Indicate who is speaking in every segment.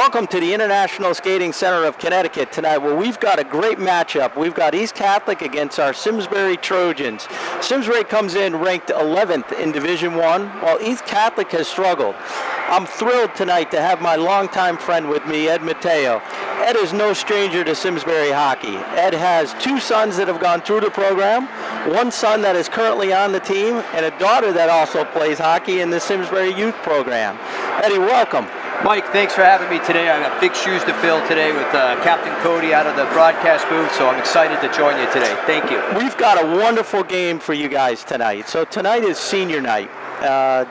Speaker 1: Welcome to the International Skating Center of Connecticut tonight, where we've got a great matchup. We've got East Catholic against our Simsbury Trojans. Simsbury comes in ranked 11th in Division I, while East Catholic has struggled. I'm thrilled tonight to have my longtime friend with me, Ed Mateo. Ed is no stranger to Simsbury hockey. Ed has two sons that have gone through the program, one son that is currently on the team, and a daughter that also plays hockey in the Simsbury youth program. Eddie, welcome.
Speaker 2: Mike, thanks for having me today. I got big shoes to fill today with Captain Cody out of the broadcast booth, so I'm excited to join you today. Thank you.
Speaker 1: We've got a wonderful game for you guys tonight. So tonight is senior night.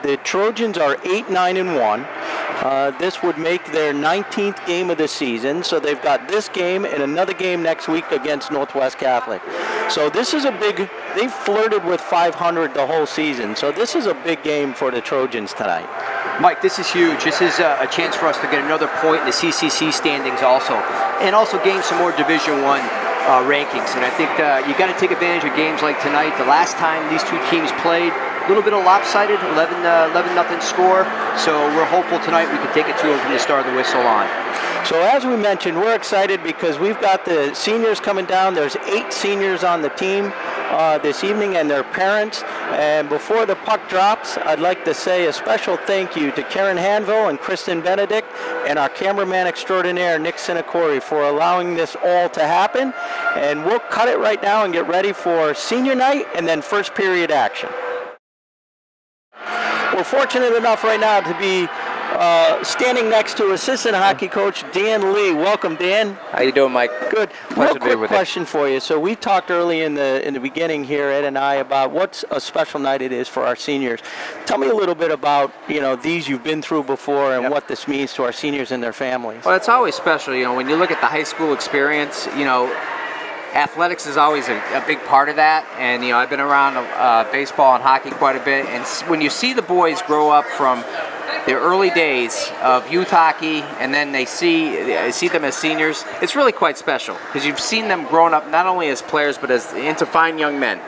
Speaker 1: The Trojans are 8-9-1. This would make their 19th game of the season. So they've got this game and another game next week against Northwest Catholic. So this is a big, they've flirted with 500 the whole season. So this is a big game for the Trojans tonight.
Speaker 2: Mike, this is huge. This is a chance for us to get another point in the CCC standings also, and also gain some more Division I rankings. And I think you got to take advantage of games like tonight. The last time these two teams played, a little bit of lopsided, 11-0 score. So we're hopeful tonight we can take it to them from the start of the whistle on.
Speaker 1: So as we mentioned, we're excited because we've got the seniors coming down. There's 8 seniors on the team this evening and their parents. And before the puck drops, I'd like to say a special thank you to Karen Hanville and Kristen Benedict and our cameraman extraordinaire, Nick Sinacore, for allowing this all to happen. And we'll cut it right now and get ready for senior night and then first period action. We're fortunate enough right now to be standing next to assistant hockey coach Dan Lee. Welcome, Dan.
Speaker 3: How you doing, Mike?
Speaker 1: Good.
Speaker 3: Pleasure
Speaker 1: Real
Speaker 3: to be
Speaker 1: quick
Speaker 3: with
Speaker 1: question for you. So we talked early in the beginning here, Ed and I, about what a special night it is for our seniors. Tell me a little bit about these you've been through before and what this means to our seniors and their families.
Speaker 3: Well, it's always special. When you look at the high school experience, athletics is always a big part of that. And I've been around baseball and hockey quite a bit. And when you see the boys grow up from their early days of youth hockey, and then they see them as seniors, it's really quite special because you've seen them growing up not only as players but as into fine young men.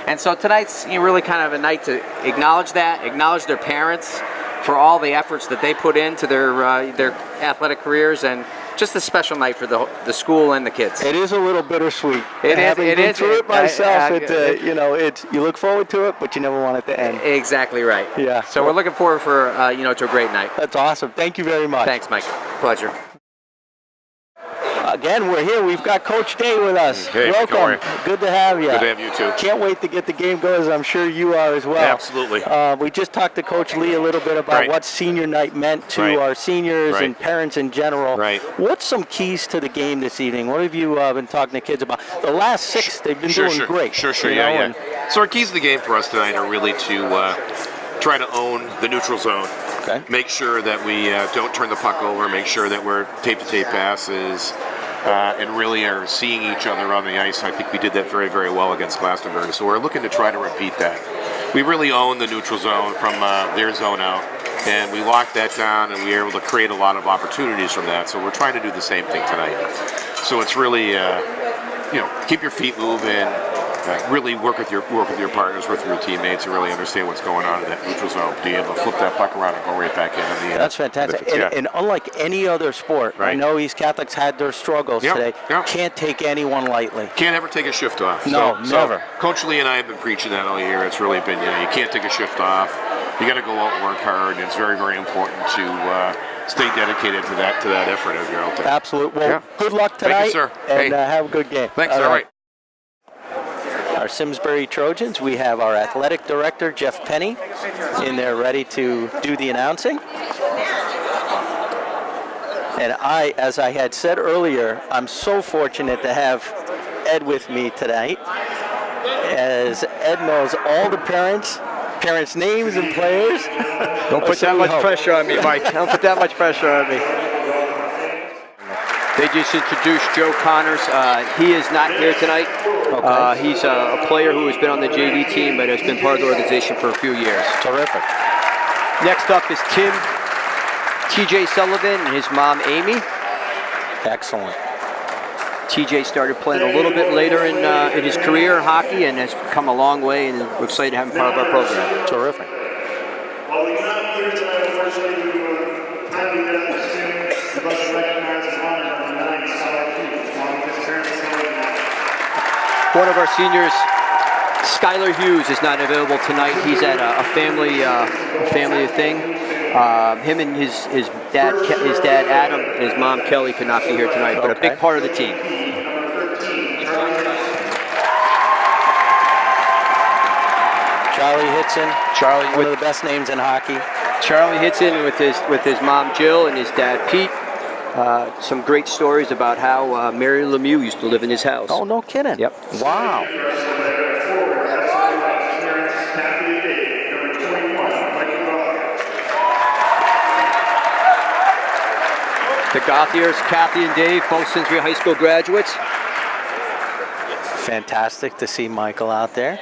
Speaker 3: And so tonight's really kind of a night to acknowledge their parents for all the efforts that they put into their athletic careers, and just a special night for the school and the kids.
Speaker 1: It is a little bittersweet.
Speaker 3: Having been
Speaker 1: through it myself, you look forward to it, but you never want it to end.
Speaker 3: Exactly right.
Speaker 1: Yeah.
Speaker 3: So we're looking forward to a great night.
Speaker 1: That's awesome. Thank you very much.
Speaker 3: Thanks, Mike. Pleasure.
Speaker 1: Again, we're here. We've got Coach Day with us.
Speaker 4: Hey,
Speaker 1: welcome. Good to have you.
Speaker 4: Good to have you too.
Speaker 1: Can't wait to get the game going, as I'm sure you are as well.
Speaker 4: Absolutely.
Speaker 1: We just talked to Coach Lee a little bit about what senior night meant to our seniors and parents in general.
Speaker 4: Right.
Speaker 1: What's some keys to the game this evening? What have you been talking to kids about? The last 6, they've been doing great.
Speaker 4: Sure. Yeah. So our keys to the game for us tonight are really to try to own the neutral zone.
Speaker 1: Okay.
Speaker 4: Make sure that we don't turn the puck over. Make sure that we're tape-to-tape passes. And really are seeing each other on the ice. I think we did that very, very well against Glastonbury. So we're looking to try to repeat that. We really own the neutral zone from their zone out, and we locked that down, and we were able to create a lot of opportunities from that. So we're trying to do the same thing tonight. So it's really, keep your feet moving. Really work with your partners, work with your teammates, and really understand what's going on in that neutral zone. Be able to flip that puck around and go right back in the end.
Speaker 1: That's fantastic. And unlike any other sport, I know East Catholics had their struggles today. Can't take anyone lightly.
Speaker 4: Can't ever take a shift off.
Speaker 1: No, never.
Speaker 4: So Coach Lee and I have been preaching that all year. It's really been, you can't take a shift off. You got to go out and work hard. And it's very, very important to stay dedicated to that effort as you're out there.
Speaker 1: Absolutely. Well, good luck tonight.
Speaker 4: Thank you, sir.
Speaker 1: And have a good game.
Speaker 4: Thanks. All right.
Speaker 1: Our Simsbury Trojans, we have our athletic director, Jeff Penny, in there ready to do the announcing. And as I had said earlier, I'm so fortunate to have Ed with me tonight, as Ed knows all the parents' names and players.
Speaker 2: Don't put that much pressure on me, Mike. Don't put that much pressure on me. They just introduced Joe Connors. He is not here tonight.
Speaker 1: Okay.
Speaker 2: He's a player who has been on the JV team but has been part of the organization for a few years.
Speaker 1: Terrific.
Speaker 2: Next up is TJ Sullivan and his mom, Amy.
Speaker 1: Excellent.
Speaker 2: TJ started playing a little bit later in his career in hockey and has come a long way, and we're excited to have him part of our program.
Speaker 1: Terrific.
Speaker 2: One of our seniors, Skylar Hughes, is not available tonight. He's at a family thing. Him and his dad Adam and his mom Kelly could not be here tonight, but a big part of the team.
Speaker 1: Charlie Hitson, one of the best names in hockey.
Speaker 2: Charlie Hitson with his mom Jill and his dad Pete. Some great stories about how Mary Lemieux used to live in his house.
Speaker 1: Oh, no kidding.
Speaker 2: Yep.
Speaker 1: Wow.
Speaker 2: The Gothiers, Kathy and Dave, both Simsbury High School graduates.
Speaker 1: Fantastic to see Michael out there.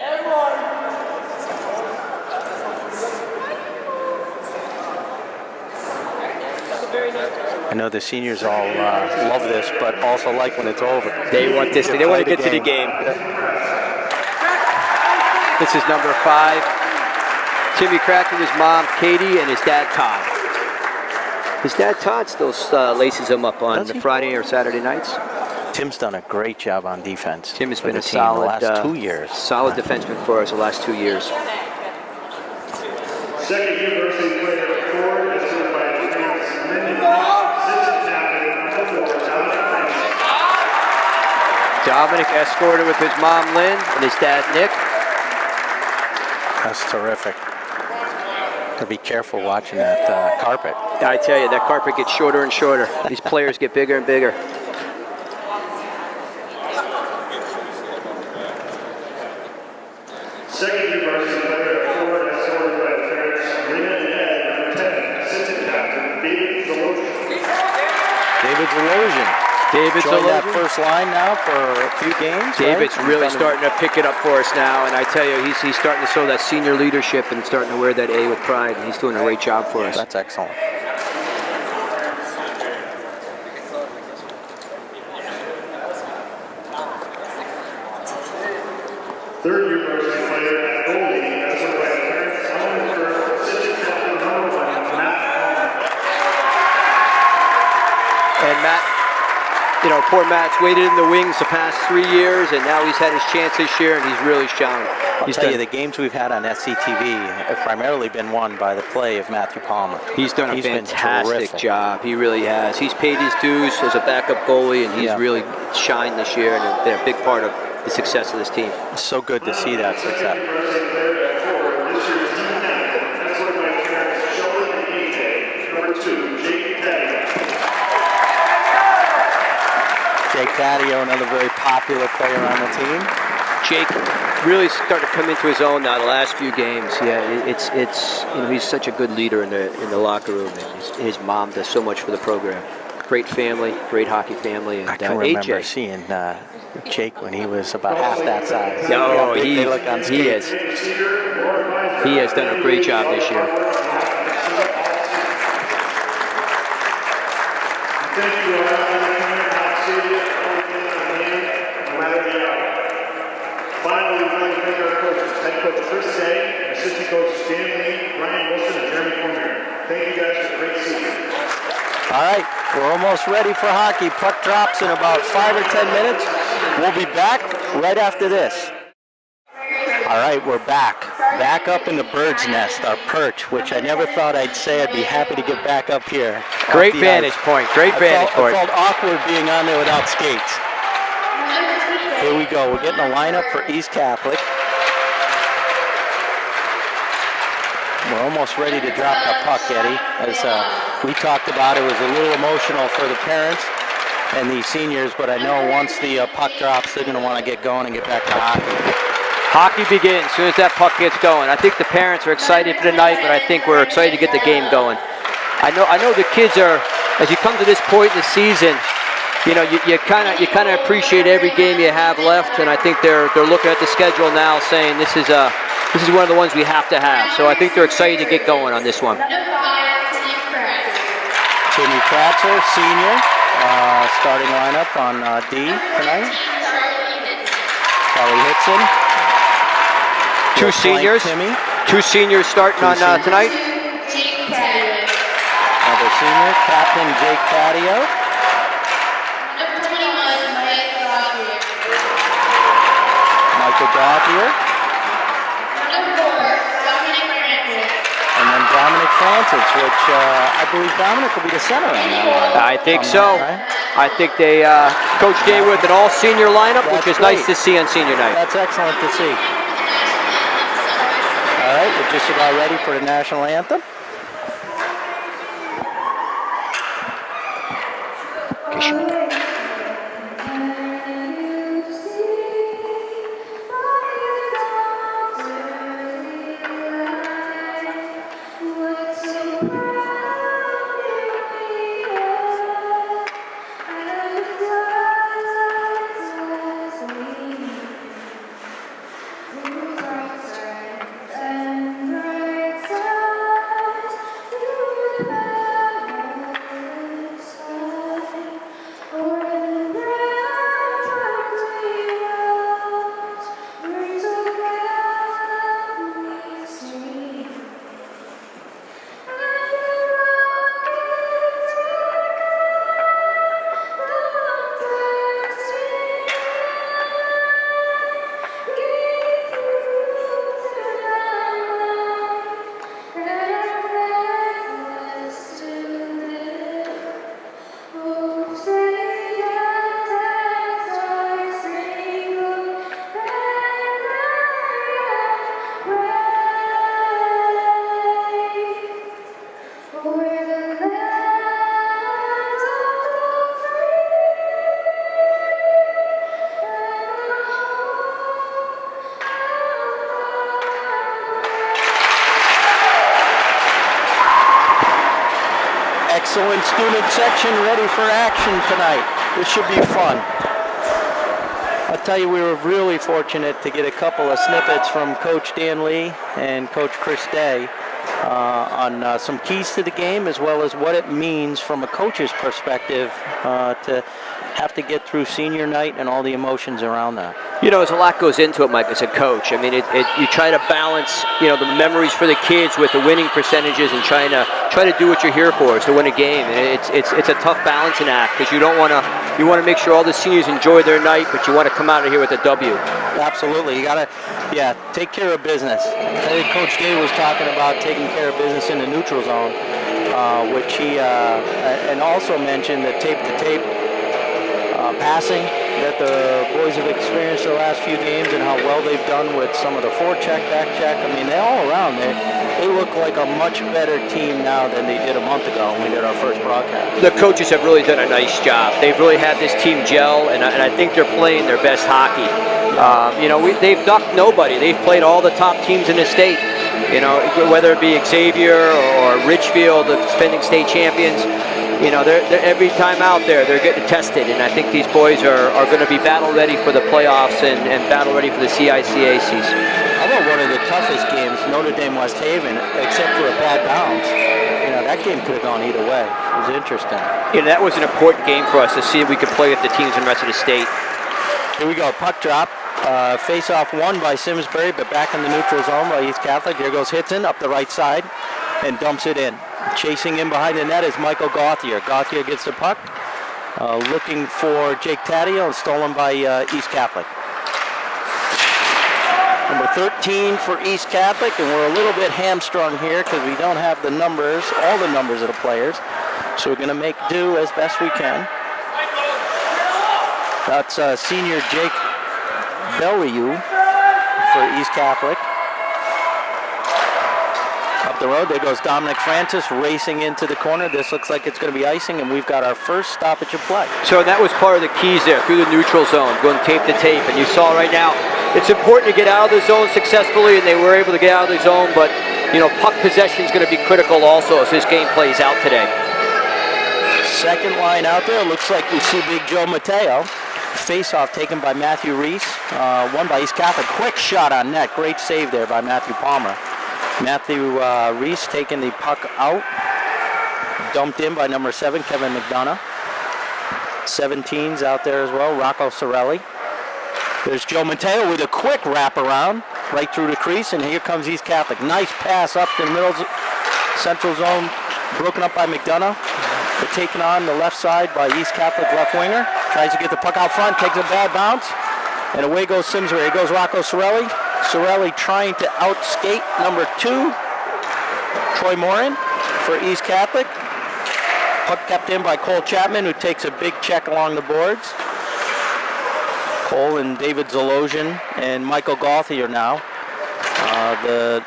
Speaker 1: I know the seniors all love this, but also like when it's over.
Speaker 2: They want this. They want to get to the game. This is number 5. Timmy Crack with his mom, Katie, and his dad, Todd. His dad, Todd, still laces him up on the Friday or Saturday nights.
Speaker 1: Tim's done a great job on defense.
Speaker 2: Tim has been a
Speaker 1: solid
Speaker 2: solid,
Speaker 1: the last 2 years.
Speaker 2: Solid defenseman for us the last 2 years.
Speaker 5: Second university player forward is served by
Speaker 2: Dominic escorted with his mom, Lynn, and his dad, Nick.
Speaker 1: That's terrific. Gotta be careful watching that carpet.
Speaker 2: I tell you, that carpet gets shorter and shorter. These players get bigger and bigger.
Speaker 5: second university player forward is served by the parents Rena and Ed, number 10, assistant captain David Zalosian.
Speaker 1: David Zalosian.
Speaker 2: David's
Speaker 1: joined that first line now for a few games.
Speaker 2: David's
Speaker 1: right?
Speaker 2: really starting to pick it up for us now, and I tell you, he's starting to show that senior leadership and starting to wear that A with pride. He's doing a great job for us.
Speaker 1: That's excellent.
Speaker 5: Third university player at goalie is served by the parents Ellen Firth, assistant captain number 1, Matt.
Speaker 2: And Matt, you know, poor Matt's waited in the wings the past 3 years, and now he's had his chance this year, and he's really shown.
Speaker 1: I'll tell you, the games we've had on SCTV have primarily been won by the play of Matthew Palmer.
Speaker 2: He's done a
Speaker 1: been
Speaker 2: fantastic
Speaker 1: terrific.
Speaker 2: job. He really has. He's paid his dues as a backup goalie, and he's really shined this year and been a big part of the success of this team.
Speaker 1: It's so good to see that success.
Speaker 5: University player at forward this year's team captain, that's served by the parents Sheldon and AJ, number 2, Jake Taddeo.
Speaker 1: Jake Taddeo, another very popular player on the team.
Speaker 2: Jake really starting to come into his own now the last few games. Yeah, it's you know, he's such a good leader in the locker room, and his mom does so much for the program. Great family, great hockey family, and
Speaker 1: I can remember
Speaker 2: AJ.
Speaker 1: seeing Jake when he was about half that size.
Speaker 2: Oh,
Speaker 1: They look on
Speaker 2: he
Speaker 1: skates.
Speaker 2: He has done a great job this year.
Speaker 5: Thank you all for coming out serious, everything on hand, no matter the hour. Finally, we'd like to thank our coaches, head coach Chris Say, assistant coaches Dan Lee, Ryan Wilson, and Jeremy Cormier. Thank you guys for a great season.
Speaker 1: All right, we're almost ready for hockey. Puck drops in about 5 or 10 minutes. We'll be back right after this. All right, we're back. Back up in the bird's nest, our perch, which I never thought I'd say. I'd be happy to get back up here.
Speaker 2: Great vantage point. Great vantage point.
Speaker 1: I felt awkward being on there without skates. Here we go. We're getting a lineup for East Catholic. We're almost ready to drop the puck, Eddie. As we talked about, it was a little emotional for the parents and the seniors, but I know once the puck drops, they're going to want to get going and get back to hockey.
Speaker 2: Hockey begins as soon as that puck gets going. I think the parents are excited for tonight, but I think we're excited to get the game going. I know the kids are, as you come to this point in the season, you know, you kind of appreciate every game you have left, and I think they're looking at the schedule now, saying this is one of the ones we have to have. So I think they're excited to get going on this one.
Speaker 1: Timmy Kratzer, senior, starting lineup on D tonight. Kelly Hitson.
Speaker 2: Two seniors starting on tonight.
Speaker 1: Now the senior, Captain Jake Taddeo.
Speaker 6: Number 21, Mike Gauthier.
Speaker 1: Michael Gauthier.
Speaker 6: Number 4, Dominic Francis.
Speaker 1: And then Dominic Francis, which I believe Dominic will be the center on that one.
Speaker 2: I think
Speaker 1: On
Speaker 2: so.
Speaker 1: that, right?
Speaker 2: I think they Coach Day with an all-senior lineup, which is
Speaker 1: That's
Speaker 2: nice
Speaker 1: great.
Speaker 2: to see on senior night.
Speaker 1: That's excellent to see. All right, we're just about ready for the national anthem. Excellent student section ready for action tonight. This should be fun. I'll tell you, we were really fortunate to get a couple of snippets from Coach Dan Lee and Coach Chris Day on some keys to the game, as well as what it means from a coach's perspective to have to get through senior night and all the emotions around that.
Speaker 2: You know, there's a lot goes into it, Mike, as a coach. I mean, you try to balance, you know, the memories for the kids with the winning percentages and try to do what you're here for, is to win a game. And it's a tough balancing act, because you want to make sure all the seniors enjoy their night, but you want to come out of here with a W.
Speaker 1: Absolutely. You got to, take care of business. I think Coach Day was talking about taking care of business in the neutral zone, which he, and also mentioned the tape-to-tape passing that the boys have experienced the last few games, and how well they've done with some of the forecheck, back check. I mean, they all around, they look like a much better team now than they did a month ago when we did our first broadcast.
Speaker 2: The coaches have really done a nice job. They've really had this team gel, and I think they're playing their best hockey. You know, they've ducked nobody. They've played all the top teams in the state. You know, whether it be Xavier or Richfield, the defending state champions. You know, they're every time out there, they're getting tested, and I think these boys are going to be battle ready for the playoffs and battle ready for the CICACs.
Speaker 1: How about one of the toughest games, Notre Dame-West Haven, except for a bad bounce? You know, that game could have gone either way. It was interesting.
Speaker 2: You know, that was an important game for us to see if we could play with the teams in the rest of the state.
Speaker 1: Here we go, puck drop. Face-off won by Simsbury, but back in the neutral zone by East Catholic. Here goes Hitson up the right side and dumps it in. Chasing in behind the net is Michael Gauthier. Gauthier gets the puck, looking for Jake Taddeo, and stolen by East Catholic. Number 13 for East Catholic, and we're a little bit hamstrung here because we don't have the numbers, all the numbers of the players. So we're going to make do as best we can. That's senior Jake Belriou for East Catholic. Up the road, there goes Dominic Francis racing into the corner. This looks like it's going to be icing, and we've got our first stoppage of play.
Speaker 2: So that was part of the keys there, through the neutral zone, going tape to tape. And you saw right now, it's important to get out of the zone successfully, and they were able to get out of the zone. But, you know, puck possession is going to be critical also as this game plays out today.
Speaker 1: Second line out there, looks like we see Big Joe Mateo. Face-off taken by Matthew Reese, won by East Catholic. Quick shot on net. Great save there by Matthew Palmer. Matthew Reese taking the puck out. Dumped in by number 7, Kevin McDonough. 17's out there as well, Rocco Sorelli. There's Joe Mateo with a quick wraparound right through the crease, and here comes East Catholic. Nice pass up the middle central zone broken up by McDonough, but taken on the left side by East Catholic left winger. Tries to get the puck out front, takes a bad bounce, and away goes Simsbury. Here goes Rocco Sorelli. Sorelli trying to outskate number 2, Troy Morin for East Catholic. Puck kept in by Cole Chapman, who takes a big check along the boards. Cole and David Zalosian and Michael Gauthier now. The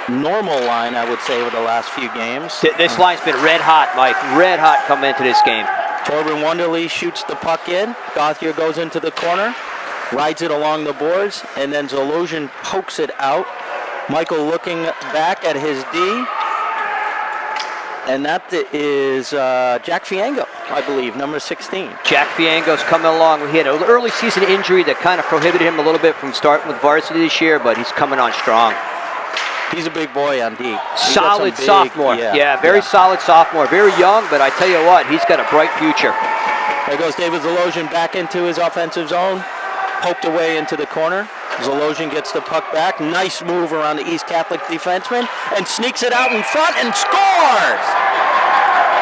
Speaker 1: normal line, I would say, over the last few games.
Speaker 2: This line's been red hot, Mike. Red hot coming into this game.
Speaker 1: Torben Wonderly shoots the puck in. Gauthier goes into the corner, rides it along the boards, and then Zalosian pokes it out. Michael looking back at his D. And that is Jack Fiango, I believe, number 16.
Speaker 2: Jack Fiango's coming along. He had an early season injury that kind of prohibited him a little bit from starting with varsity this year, but he's coming on strong.
Speaker 1: He's a big boy on D.
Speaker 2: Solid sophomore. Yeah, very solid sophomore. Very young, but I tell you what, he's got a bright future.
Speaker 1: There goes David Zalosian back into his offensive zone. Poked away into the corner. Zalosian gets the puck back. Nice move around the East Catholic defenseman and sneaks it out in front and scores!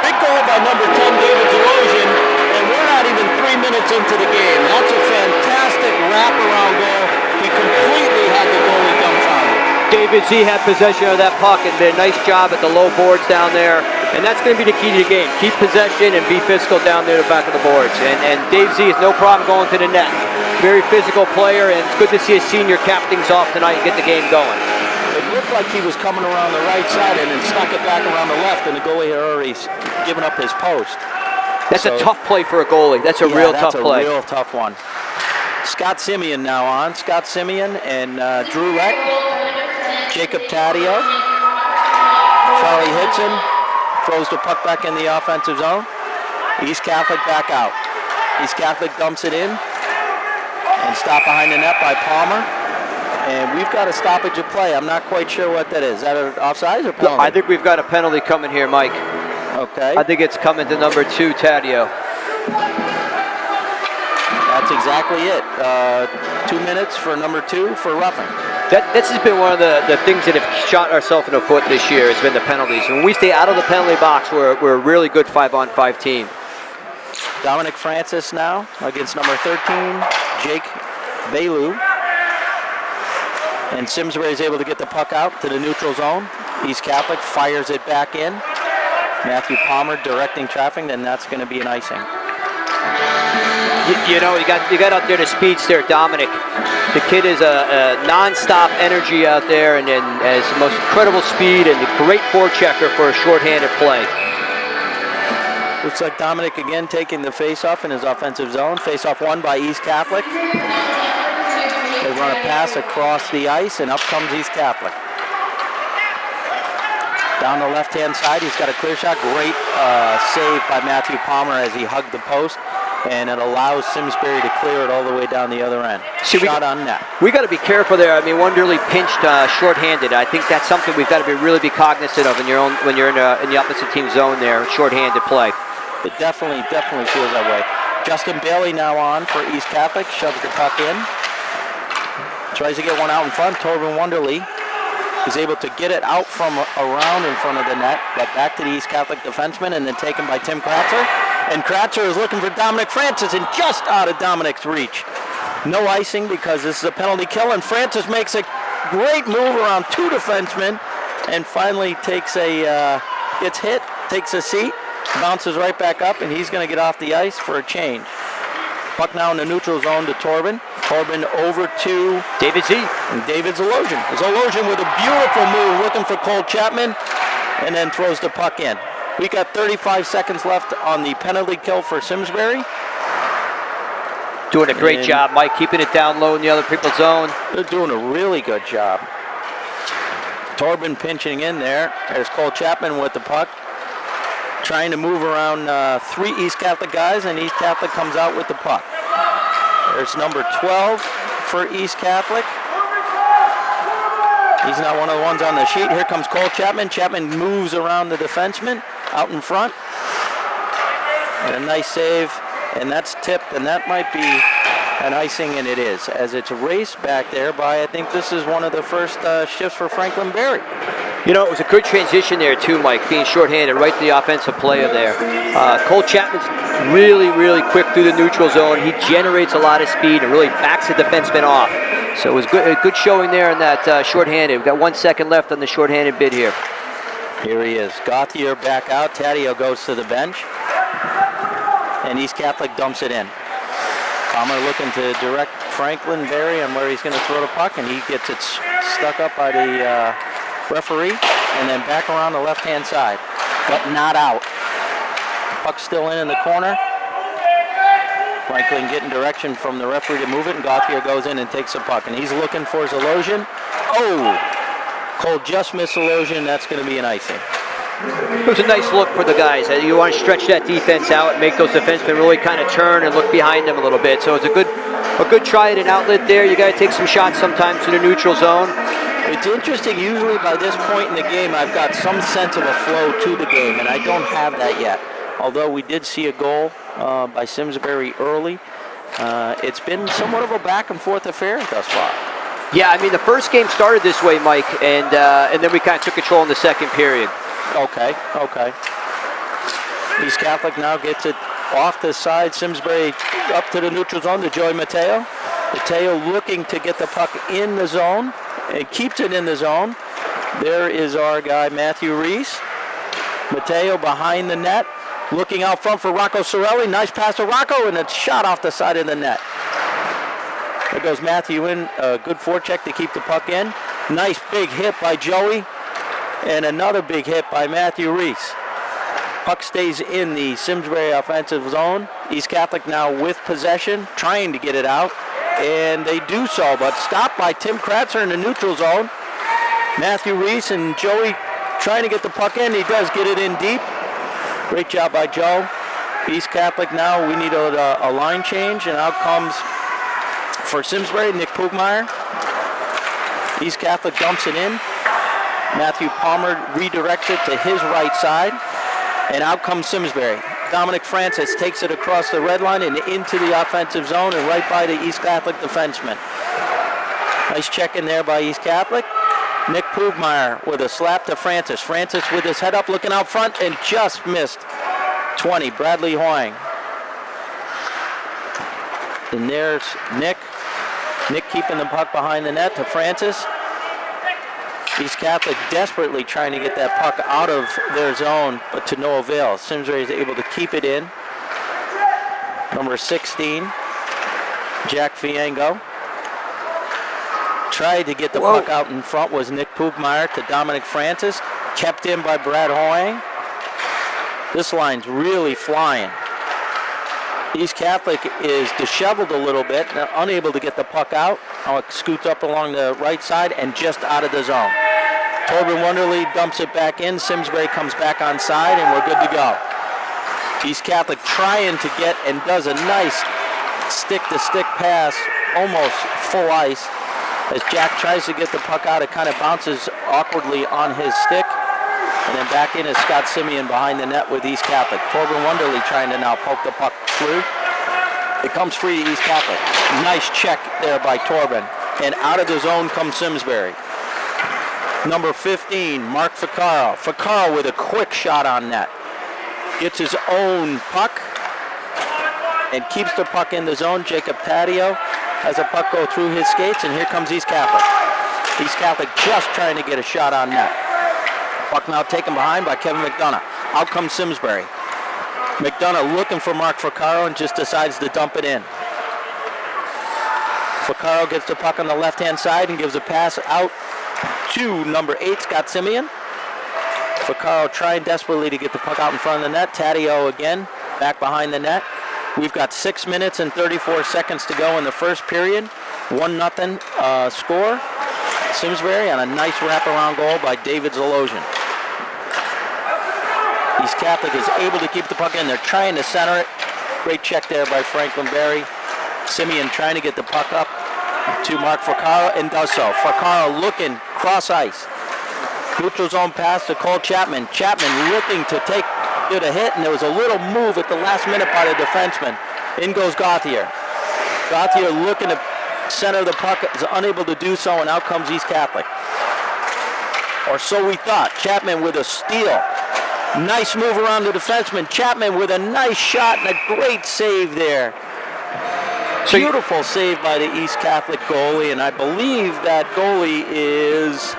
Speaker 1: Big goal by number 10, David Zalosian, and we're not even 3 minutes into the game. That's a fantastic wraparound goal. He completely had the goalie dumbfounded.
Speaker 2: David Z had possession of that puck and did a nice job at the low boards down there. And that's going to be the key to the game. Keep possession and be physical down there at the back of the boards. And Dave Z has no problem going to the net. Very physical player, and it's good to see his senior cap things off tonight and get the game going.
Speaker 1: It looked like he was coming around the right side and then snuck it back around the left, and the goalie had already given up his post.
Speaker 2: That's a tough play for a goalie. That's a real tough play.
Speaker 1: That's a real tough one. Scott Simeon now on. Scott Simeon and Drew Leck, Jacob Taddeo, Charlie Hitson throws the puck back in the offensive zone. East Catholic back out. East Catholic dumps it in and stopped behind the net by Palmer. And we've got a stoppage of play. I'm not quite sure what that is. Is that an offsides or penalty?
Speaker 2: I think we've got a penalty coming here, Mike.
Speaker 1: Okay.
Speaker 2: I think it's coming to number 2, Taddeo.
Speaker 1: That's exactly it. 2 minutes for number 2 for roughing.
Speaker 2: This has been one of the things that have shot ourselves in the foot this year. Has been the penalties. When we stay out of the penalty box, we're a really good 5-on-5 team.
Speaker 1: Dominic Francis now against number 13, Jake Bailu. And Simsbury is able to get the puck out to the neutral zone. East Catholic fires it back in. Matthew Palmer directing traffic, then that's going to be an icing.
Speaker 2: You know, you got out there the speedster, Dominic. The kid is a non-stop energy out there and has the most incredible speed and a great forechecker for a shorthanded play.
Speaker 1: Looks like Dominic again taking the face-off in his offensive zone. Face-off won by East Catholic. They run a pass across the ice, and up comes East Catholic. Down the left-hand side, he's got a clear shot. Great save by Matthew Palmer as he hugged the post, and it allows Simsbury to clear it all the way down the other end. Shot on net.
Speaker 2: We got to be careful there. I mean, Wonderly pinched shorthanded. I think that's something we've got to really be cognizant of when you're in the opposite team zone there, shorthanded play.
Speaker 1: It definitely feels that way. Justin Bailey now on for East Catholic. Shoves the puck in. Tries to get one out in front. Torben Wonderly is able to get it out from around in front of the net, but back to the East Catholic defenseman, and then taken by Tim Kratzer. And Kratzer is looking for Dominic Francis, and just out of Dominic's reach. No icing because this is a penalty kill, and Francis makes a great move around 2 defensemen, and finally gets hit, takes a seat, bounces right back up, and he's going to get off the ice for a change. Puck now in the neutral zone to Torben. Torben over to
Speaker 2: David Z.
Speaker 1: And David Zalosian. Zalosian with a beautiful move looking for Cole Chapman and then throws the puck in. We got 35 seconds left on the penalty kill for Simsbury.
Speaker 2: Doing a great job, Mike, keeping it down low in the other people's zone.
Speaker 1: They're doing a really good job. Torben pinching in there. There's Cole Chapman with the puck. Trying to move around 3 East Catholic guys, and East Catholic comes out with the puck. There's number 12 for East Catholic. He's not one of the ones on the sheet. Here comes Cole Chapman. Chapman moves around the defenseman out in front. And a nice save, and that's tipped, and that might be an icing, and it is, as it's raced back there by, I think this is one of the first shifts for Franklin Berry.
Speaker 2: You know, it was a good transition there too, Mike, being shorthanded right to the offensive player there. Cole Chapman's really, really quick through the neutral zone. He generates a lot of speed and really backs the defenseman off. So it was a good showing there on that shorthanded. We've got 1 second left on the shorthanded bid here.
Speaker 1: Here he is. Gauthier back out. Taddeo goes to the bench. And East Catholic dumps it in. Palmer looking to direct Franklin Berry on where he's going to throw the puck, and he gets it stuck up by the referee, and then back around the left-hand side, but not out. Puck still in the corner. Franklin getting direction from the referee to move it, and Gauthier goes in and takes the puck, and he's looking for Zalosian. Oh! Cole just missed Zalosian. That's going to be an icing.
Speaker 2: It was a nice look for the guys. You want to stretch that defense out and make those defensemen really kind of turn and look behind them a little bit. So it's a good try at an outlet there. You got to take some shots sometimes to the neutral zone.
Speaker 1: It's interesting, usually by this point in the game, I've got some sense of a flow to the game, and I don't have that yet. Although we did see a goal by Simsbury early, it's been somewhat of a back and forth affair thus far.
Speaker 2: Yeah, I mean, the first game started this way, Mike, and then we kind of took control in the second period.
Speaker 1: Okay. East Catholic now gets it off the side. Simsbury up to the neutral zone to Joey Mateo. Mateo looking to get the puck in the zone and keeps it in the zone. There is our guy, Matthew Reese. Mateo behind the net, looking out front for Rocco Sorelli. Nice pass to Rocco, and a shot off the side of the net. There goes Matthew in. A good forecheck to keep the puck in. Nice big hit by Joey. And another big hit by Matthew Reese. Puck stays in the Simsbury offensive zone. East Catholic now with possession, trying to get it out. And they do so, but stopped by Tim Kratzer in the neutral zone. Matthew Reese and Joey trying to get the puck in. He does get it in deep. Great job by Joe. East Catholic now, we need a line change, and out comes for Simsbury, Nick Pugmeyer. East Catholic dumps it in. Matthew Palmer redirects it to his right side, and out comes Simsbury. Dominic Francis takes it across the red line and into the offensive zone and right by the East Catholic defenseman. Nice check in there by East Catholic. Nick Pugmeyer with a slap to Francis. Francis with his head up looking out front and just missed 20. Bradley Hoying. And there's Nick. Nick keeping the puck behind the net to Francis. East Catholic desperately trying to get that puck out of their zone, but to no avail. Simsbury is able to keep it in. Number 16, Jack Fiango. Tried to get the puck out in front was Nick Pugmeyer to Dominic Francis. Kept in by Brad Hoying. This line's really flying. East Catholic is disheveled a little bit, unable to get the puck out. Now it scoots up along the right side and just out of the zone. Torben Wonderly dumps it back in. Simsbury comes back on side, and we're good to go. East Catholic trying to get and does a nice stick-to-stick pass, almost full ice. As Jack tries to get the puck out, it kind of bounces awkwardly on his stick. And then back in is Scott Simeon behind the net with East Catholic. Torben Wonderly trying to now poke the puck through. It comes free to East Catholic. Nice check there by Torben. And out of the zone comes Simsbury. Number 15, Mark Ficarro. Ficarro with a quick shot on net. Gets his own puck and keeps the puck in the zone. Jacob Taddeo has a puck go through his skates, and here comes East Catholic. East Catholic just trying to get a shot on net. Puck now taken behind by Kevin McDonough. Out comes Simsbury. McDonough looking for Mark Ficarro and just decides to dump it in. Ficarro gets the puck on the left-hand side and gives a pass out to number 8, Scott Simeon. Ficarro trying desperately to get the puck out in front of the net. Taddeo again, back behind the net. We've got 6 minutes and 34 seconds to go in the first period. 1-0 score. Simsbury on a nice wraparound goal by David Zalosian. East Catholic is able to keep the puck in. They're trying to center it. Great check there by Franklin Berry. Simeon trying to get the puck up to Mark Ficarro and does so. Ficarro looking cross ice. Neutral zone pass to Cole Chapman. Chapman looking to get a hit, and there was a little move at the last minute by the defenseman. In goes Gauthier. Gauthier looking to center the puck, is unable to do so, and out comes East Catholic. or so we thought. Chapman with a steal. Nice move around the defenseman. Chapman with a nice shot and a great save there. Beautiful save by the East Catholic goalie, and I believe that goalie is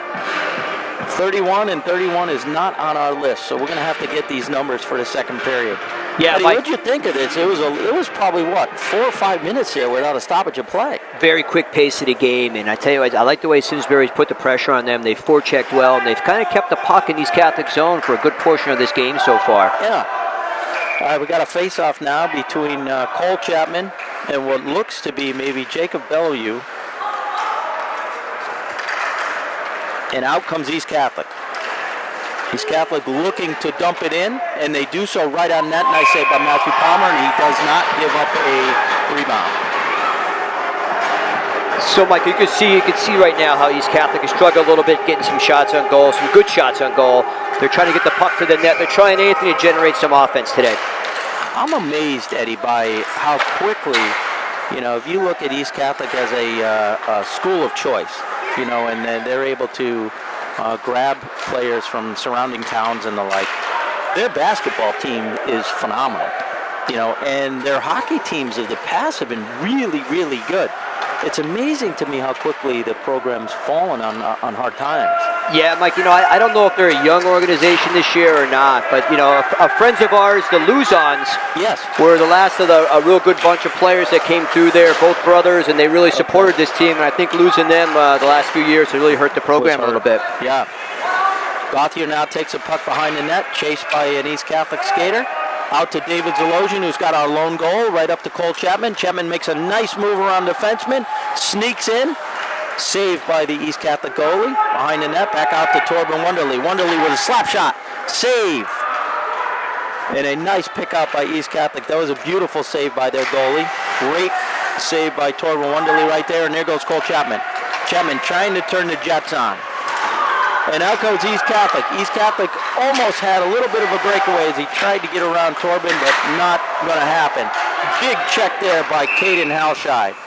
Speaker 1: 31, and 31 is not on our list, so we're going to have to get these numbers for the second period.
Speaker 2: Yeah,
Speaker 1: what did you think of this? It was probably, what, 4 or 5 minutes here without a stoppage of play.
Speaker 2: Very quick pace of the game, and I tell you what, I like the way Simsbury's put the pressure on them. They've forechecked well, and they've kind of kept the puck in East Catholic zone for a good portion of this game so far.
Speaker 1: Yeah. All right, we got a face-off now between Cole Chapman and what looks to be maybe Jacob Bellevue. And out comes East Catholic. East Catholic looking to dump it in, and they do so right on net. Nice save by Matthew Palmer, and he does not give up a rebound.
Speaker 2: So, Mike, you can see right now how East Catholic has struggled a little bit getting some shots on goal, some good shots on goal. They're trying to get the puck to the net. They're trying anything to generate some offense today.
Speaker 1: I'm amazed, Eddie, by how quickly, if you look at East Catholic as a school of choice, and then they're able to grab players from surrounding towns and the like. Their basketball team is phenomenal, and their hockey teams of the past have been really, really good. It's amazing to me how quickly the program's fallen on hard times.
Speaker 2: Yeah, Mike, I don't know if they're a young organization this year or not, but, friends of ours, the Luzons,
Speaker 1: yes,
Speaker 2: were the last of a real good bunch of players that came through there, both brothers, and they really supported this team, and I think losing them the last few years has really hurt the program a little bit.
Speaker 1: Yeah. Gauthier now takes a puck behind the net, chased by an East Catholic skater. Out to David Zalosian, who's got our lone goal, right up to Cole Chapman. Chapman makes a nice move around the defenseman, sneaks in, saved by the East Catholic goalie. Behind the net, back out to Torben Wonderly. Wonderly with a slap shot, save. And a nice pick out by East Catholic. That was a beautiful save by their goalie. Great save by Torben Wonderly right there, and there goes Cole Chapman. Chapman trying to turn the Jets on. And out goes East Catholic. East Catholic almost had a little bit of a breakaway as he tried to get around Torben, but not going to happen. Big check there by Caden Halshide.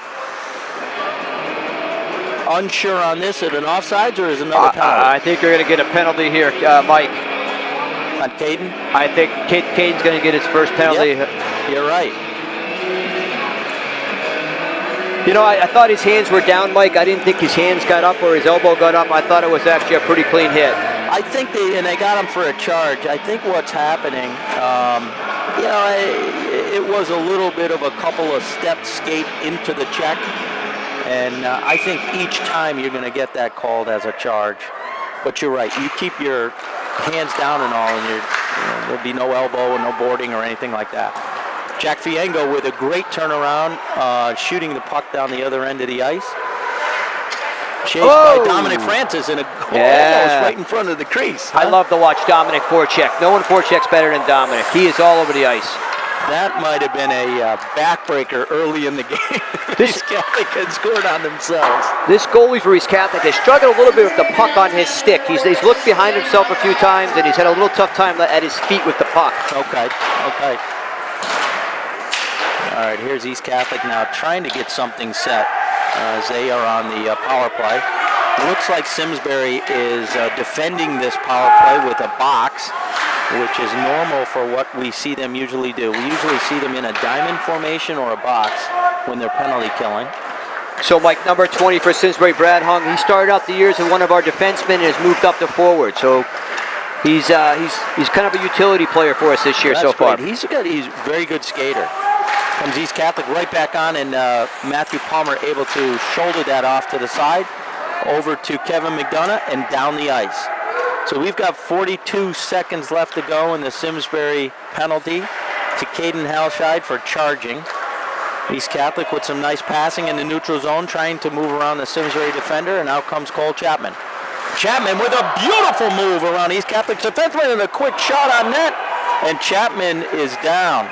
Speaker 1: Unsure on this, is it an offsides or is it another penalty?
Speaker 2: I think you're going to get a penalty here, Mike.
Speaker 1: On Caden?
Speaker 2: I think Caden's going to get his first penalty.
Speaker 1: Yep. You're right.
Speaker 2: I thought his hands were down, Mike. I didn't think his hands got up or his elbow got up. I thought it was actually a pretty clean hit.
Speaker 1: I think they got him for a charge. I think what's happening, it was a little bit of a couple of step skate into the check. And I think each time you're going to get that called as a charge. But you're right. You keep your hands down and all, and there'll be no elbow and no boarding or anything like that. Jack Fiengo with a great turnaround, shooting the puck down the other end of the ice. Chased by Dominic Francis in a goal almost right in front of the crease.
Speaker 2: I love to watch Dominic forecheck. No one forechecks better than Dominic. He is all over the ice.
Speaker 1: That might have been a backbreaker early in the game. East Catholic had scored on themselves.
Speaker 2: This goalie for East Catholic has struggled a little bit with the puck on his stick. He's looked behind himself a few times, and he's had a little tough time at his feet with the puck.
Speaker 1: Okay. All right, here's East Catholic now trying to get something set as they are on the power play. Looks like Simsbury is defending this power play with a box, which is normal for what we see them usually do. We usually see them in a diamond formation or a box when they're penalty killing.
Speaker 2: So, Mike, number 20 for Simsbury, Brad Hung, he started out the years as one of our defensemen and has moved up to forward. So he's kind of a utility player for us this year so far.
Speaker 1: He's a very good skater. Comes East Catholic right back on, and Matthew Palmer able to shoulder that off to the side, over to Kevin McDonough, and down the ice. So we've got 42 seconds left to go in the Simsbury penalty to Caden Halshide for charging. East Catholic with some nice passing in the neutral zone, trying to move around the Simsbury defender, and out comes Cole Chapman. Chapman with a beautiful move around East Catholic's defenseman and a quick shot on net, and Chapman is down.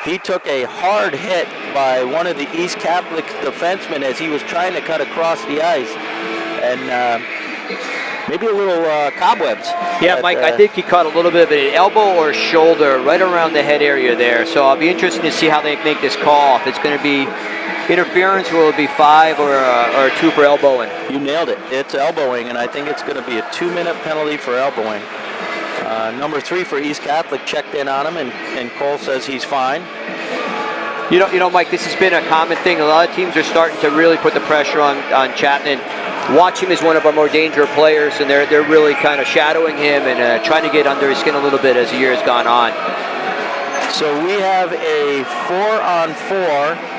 Speaker 1: He took a hard hit by one of the East Catholic defensemen as he was trying to cut across the ice, and maybe a little cobwebs.
Speaker 2: Yeah, Mike, I think he caught a little bit of an elbow or shoulder right around the head area there. So I'll be interested to see how they make this call. If it's going to be interference, will it be 5 or 2 for elbowing?
Speaker 1: You nailed it. It's elbowing, and I think it's going to be a 2-minute penalty for elbowing. Number 3 for East Catholic checked in on him, and Cole says he's fine.
Speaker 2: You know, Mike, this has been a common thing. A lot of teams are starting to really put the pressure on Chapman. Watch him as one of our more dangerous players, and they're really kind of shadowing him and trying to get under his skin a little bit as the year has gone on.
Speaker 1: So we have a 4-on-4.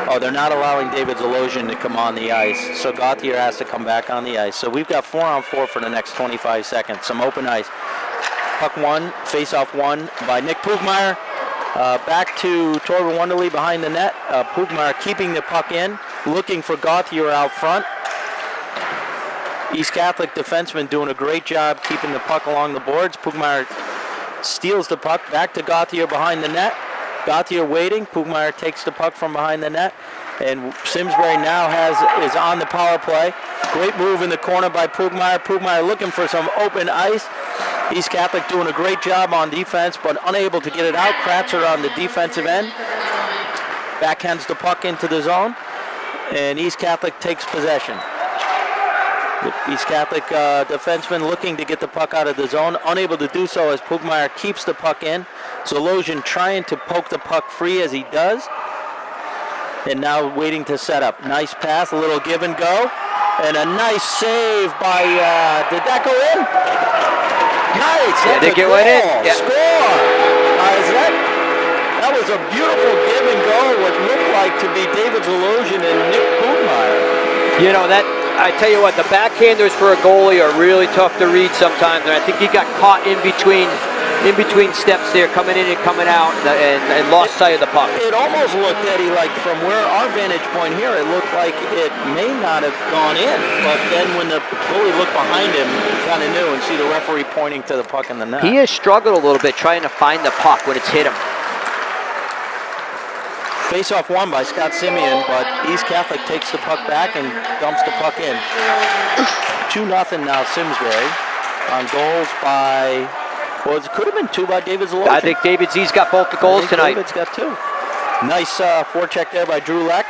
Speaker 1: Oh, they're not allowing David Zalosian to come on the ice, so Gauthier has to come back on the ice. So we've got 4-on-4 for the next 25 seconds. Some open ice. Puck 1, face-off 1 by Nick Pugmeier. Back to Torben Wonderly behind the net. Pugmeier keeping the puck in, looking for Gauthier out front. East Catholic defenseman doing a great job keeping the puck along the boards. Pugmeier steals the puck back to Gauthier behind the net. Gauthier waiting. Pugmeier takes the puck from behind the net. And Simsbury now is on the power play. Great move in the corner by Pugmeier. Pugmeier looking for some open ice. East Catholic doing a great job on defense, but unable to get it out. Kratzer on the defensive end. Backhands the puck into the zone. And East Catholic takes possession. The East Catholic defenseman looking to get the puck out of the zone. Unable to do so as Pugmeier keeps the puck in. Zalosian trying to poke the puck free as he does. And now waiting to set up. Nice pass, a little give and go. And a nice save by, did that go in? Nice, that's a goal.
Speaker 2: Yeah.
Speaker 1: Score! That was a beautiful give and go, what looked like to be David Zalosian and Nick Pugmeier.
Speaker 2: You know, I tell you what, the backhanders for a goalie are really tough to read sometimes, and I think he got caught in between steps there, coming in and coming out, and lost sight of the puck.
Speaker 1: It almost looked, Eddie, like from where our vantage point here, it looked like it may not have gone in, but then when the goalie looked behind him, he kind of knew and see the referee pointing to the puck in the net.
Speaker 2: He has struggled a little bit trying to find the puck when it's hit him.
Speaker 1: Face-off won by Scott Simeon, but East Catholic takes the puck back and dumps the puck in. 2-0 now Simsbury on goals by, well, it could have been 2 by David Zalosian.
Speaker 2: I think David Z's got both the goals tonight.
Speaker 1: David's got 2. Nice forecheck there by Drew Leck.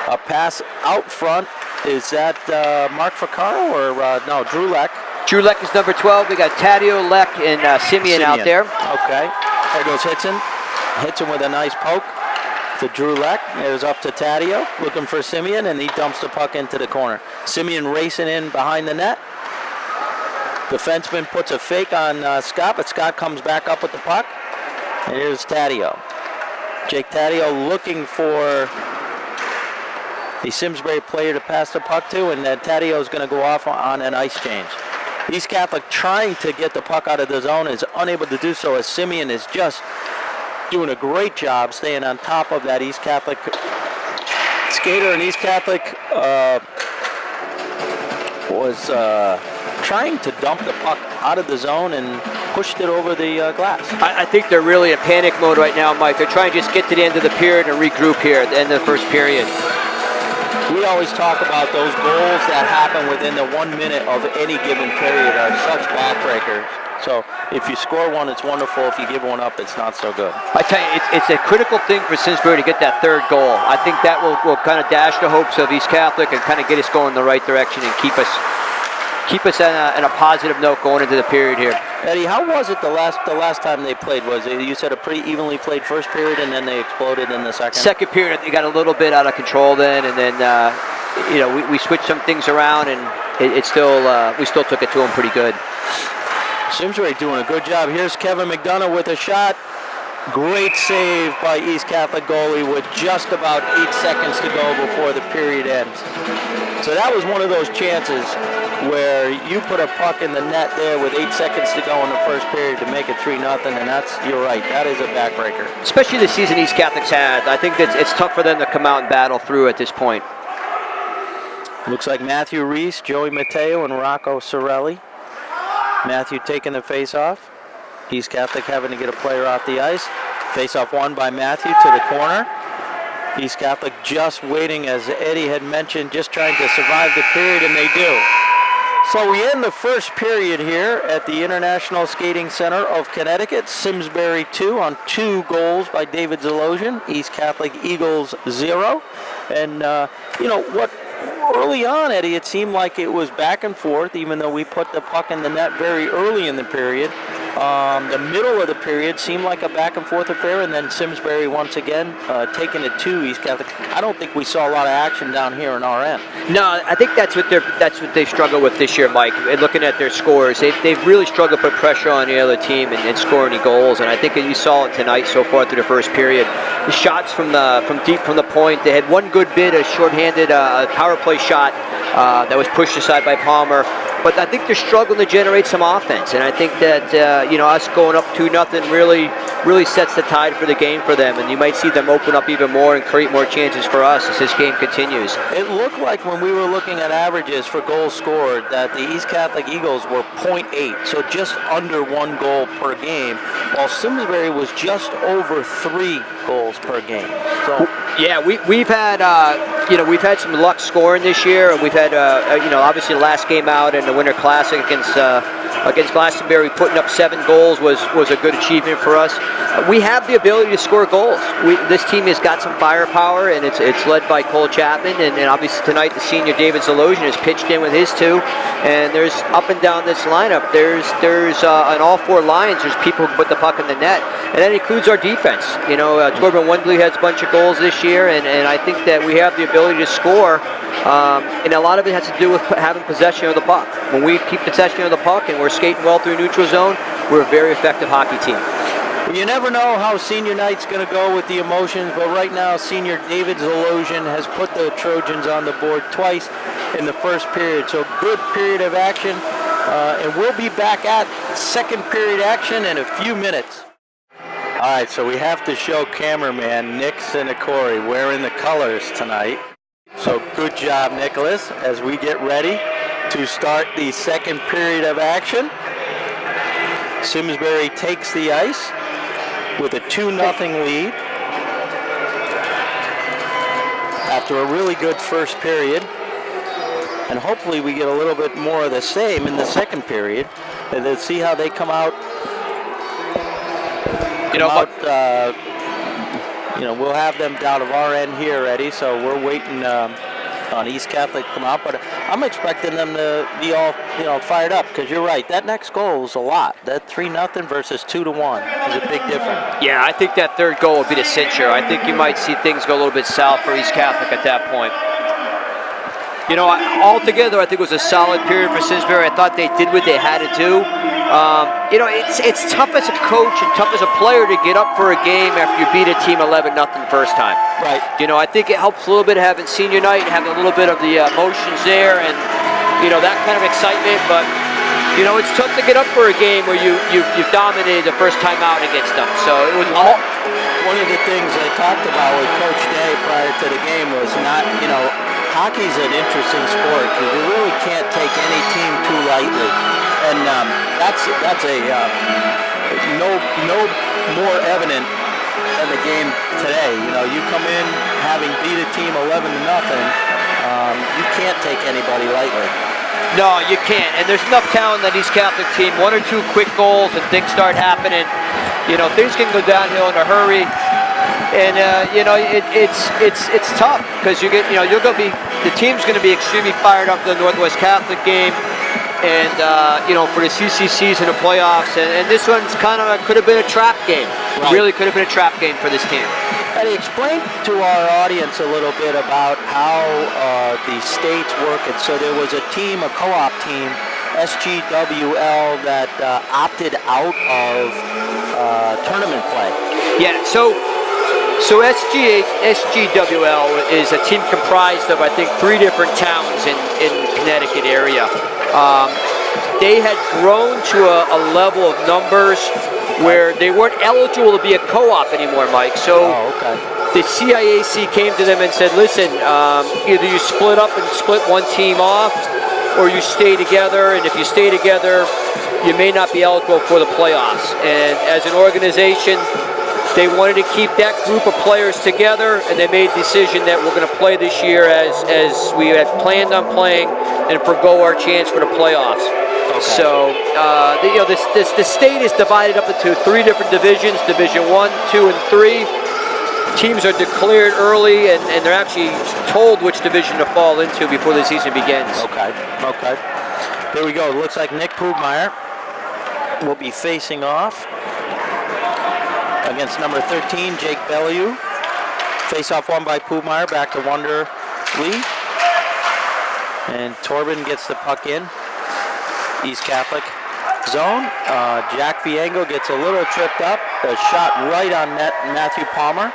Speaker 1: A pass out front. Is that Mark Vaccaro or no, Drew Leck?
Speaker 2: Drew Leck is number 12. We got Taddeo, Leck, and Simeon out there.
Speaker 1: Okay. There goes Hitson. Hits him with a nice poke to Drew Leck. It was up to Taddeo, looking for Simeon, and he dumps the puck into the corner. Simeon racing in behind the net. Defenseman puts a fake on Scott, but Scott comes back up with the puck. And here's Taddeo. Jake Taddeo looking for the Simsbury player to pass the puck to, and Taddeo is going to go off on an ice change. East Catholic trying to get the puck out of the zone is unable to do so as Simeon is just doing a great job staying on top of that East Catholic skater, and East Catholic was trying to dump the puck out of the zone and pushed it over the glass.
Speaker 2: I think they're really in panic mode right now, Mike. They're trying to just get to the end of the period and regroup here at the end of the first period.
Speaker 1: We always talk about those goals that happen within the 1 minute of any given period are such backbreakers. So if you score one, it's wonderful. If you give one up, it's not so good.
Speaker 2: I tell you, it's a critical thing for Simsbury to get that third goal. I think that will kind of dash the hopes of East Catholic and kind of get us going in the right direction and keep us on a positive note going into the period here.
Speaker 1: Eddie, how was it the last time they played? Was it, you said, a pretty evenly played first period and then they exploded in the second?
Speaker 2: Second period, they got a little bit out of control then, and then we switched some things around, and we still took it to them pretty good.
Speaker 1: Simsbury doing a good job. Here's Kevin McDonough with a shot. Great save by East Catholic goalie with just about 8 seconds to go before the period ends. So that was one of those chances where you put a puck in the net there with 8 seconds to go in the first period to make it 3-0, and you're right, that is a backbreaker.
Speaker 2: Especially the season East Catholic's had. I think that it's tough for them to come out and battle through at this point.
Speaker 1: Looks like Matthew Reese, Joey Matteo, and Rocco Sorelli. Matthew taking the face-off. East Catholic having to get a player off the ice. Face-off won by Matthew to the corner. East Catholic just waiting, as Eddie had mentioned, just trying to survive the period, and they do. So we end the first period here at the International Skating Center of Connecticut. Simsbury 2 on 2 goals by David Zalosian. East Catholic Eagles 0. And, you know, what early on, Eddie, it seemed like it was back and forth, even though we put the puck in the net very early in the period. The middle of the period seemed like a back and forth affair, and then Simsbury once again taking it to East Catholic. I don't think we saw a lot of action down here in our end.
Speaker 2: No, I think that's what they've struggled with this year, Mike. And looking at their scores, they've really struggled to put pressure on the other team and score any goals. And I think you saw it tonight so far through the first period. The shots from deep from the point. They had one good bit, a shorthanded power play shot that was pushed aside by Palmer. But I think they're struggling to generate some offense, and I think that us going up 2-0 really sets the tide for the game for them, and you might see them open up even more and create more chances for us as this game continues.
Speaker 1: It looked like when we were looking at averages for goals scored that the East Catholic Eagles were .8, so just under 1 goal per game, while Simsbury was just over 3 goals per game. So
Speaker 2: yeah, we've had we've had some luck scoring this year, and we've had obviously the last game out in the Winter Classic against Glastonbury, putting up 7 goals was a good achievement for us. We have the ability to score goals. This team has got some firepower, and it's led by Cole Chapman, and obviously tonight the senior David Zalosian has pitched in with his 2. And there's up and down this lineup. There's on all 4 lines. There's people who put the puck in the net, and that includes our defense. Torben Wendley has a bunch of goals this year, and I think that we have the ability to score. And a lot of it has to do with having possession of the puck. When we keep possession of the puck and we're skating well through neutral zone, we're a very effective hockey team.
Speaker 1: You never know how senior night's going to go with the emotions, but right now senior David Zalosian has put the Trojans on the board twice in the first period. So good period of action, and we'll be back at second period action in a few minutes. All right, so we have to show cameraman Nick Sinacori wearing the colors tonight. So good job, Nicholas, as we get ready to start the second period of action. Simsbury takes the ice with a 2-0 lead after a really good first period. And hopefully we get a little bit more of the same in the second period. And then see how they come out. We'll have them down of our end here, Eddie, so we're waiting on East Catholic to come out, but I'm expecting them to be all, fired up, because you're right, that next goal was a lot. That 3-0 versus 2-1 is a big difference.
Speaker 2: Yeah, I think that third goal will be the cincher. I think you might see things go a little bit south for East Catholic at that point. Altogether, I think it was a solid period for Simsbury. I thought they did what they had to do. It's tough as a coach and tough as a player to get up for a game after you beat a team 11-0 the first time.
Speaker 1: Right.
Speaker 2: I think it helps a little bit having senior night and having a little bit of the emotions there and, that kind of excitement. But, it's tough to get up for a game where you've dominated the first time out against them. So it was
Speaker 1: one of the things I talked about with Coach Day prior to the game was not, hockey's an interesting sport because you really can't take any team too lightly. And that's no more evident than the game today. You come in having beat a team 11-0, you can't take anybody lightly.
Speaker 2: No, you can't. And there's enough talent in that East Catholic team. 1 or 2 quick goals and things start happening. Things can go downhill in a hurry. And it's tough because the team's going to be extremely fired up for the Northwest Catholic game. And, for the CCCs and the playoffs. And this one's could have been a trap game. Right. Really could have been a trap game for this team.
Speaker 1: Eddie, explain to our audience a little bit about how the states work. And so there was a co-op team, SGWL, that opted out of tournament play. Yeah,
Speaker 2: so SGWL is a team comprised of, I think, 3 different towns in Connecticut area. They had grown to a level of numbers where they weren't eligible to be a co-op anymore, Mike. So the CIAC came to them and said, listen, either you split up and split one team off, or you stay together, and if you stay together, you may not be eligible for the playoffs. And as an organization, They wanted to keep that group of players together, and they made the decision that we're going to play this year as we had planned on playing and forgo our chance for the playoffs.
Speaker 1: Okay.
Speaker 2: So, the state is divided up into 3 different divisions, Division 1, 2, and 3. Teams are declared early, and they're actually told which division to fall into before the season begins.
Speaker 1: Okay. Here we go. It looks like Nick Pugmeyer will be facing off against number 13, Jake Bellew. Face-off won by Pugmeyer, back to Wonder Lee. And Torben gets the puck in. East Catholic zone. Jack Viengo gets a little tripped up. A shot right on net, Matthew Palmer.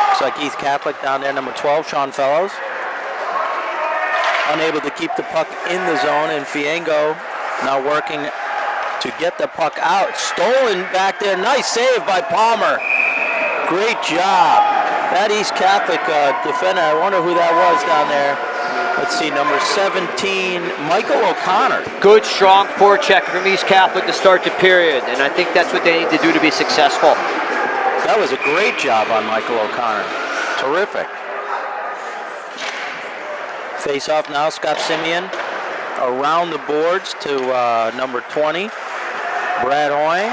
Speaker 1: Looks like East Catholic down there, number 12, Sean Fellows. Unable to keep the puck in the zone, and Viengo now working to get the puck out. Stolen back there. Nice save by Palmer. Great job. That East Catholic defender, I wonder who that was down there. Let's see, number 17, Michael O'Connor.
Speaker 2: Good, strong forecheck from East Catholic to start the period, and I think that's what they need to do to be successful.
Speaker 1: That was a great job on Michael O'Connor. Terrific. Face off now, Scott Simeon around the boards to number 20, Brad Hoying.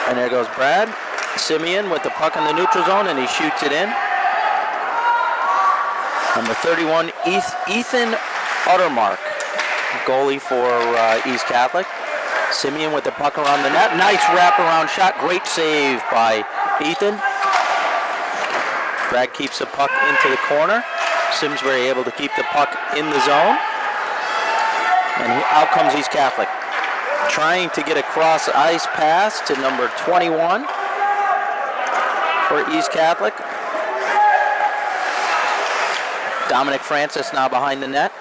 Speaker 1: And there goes Brad. Simeon with the puck in the neutral zone, and he shoots it in. Number 31, Ethan Uttermark, goalie for East Catholic. Simeon with the puck around the net. Nice wraparound shot. Great save by Ethan. Brad keeps the puck into the corner. Simsbury able to keep the puck in the zone. And out comes East Catholic. Trying to get a cross-ice pass to number 21 for East Catholic. Dominic Francis now behind the net.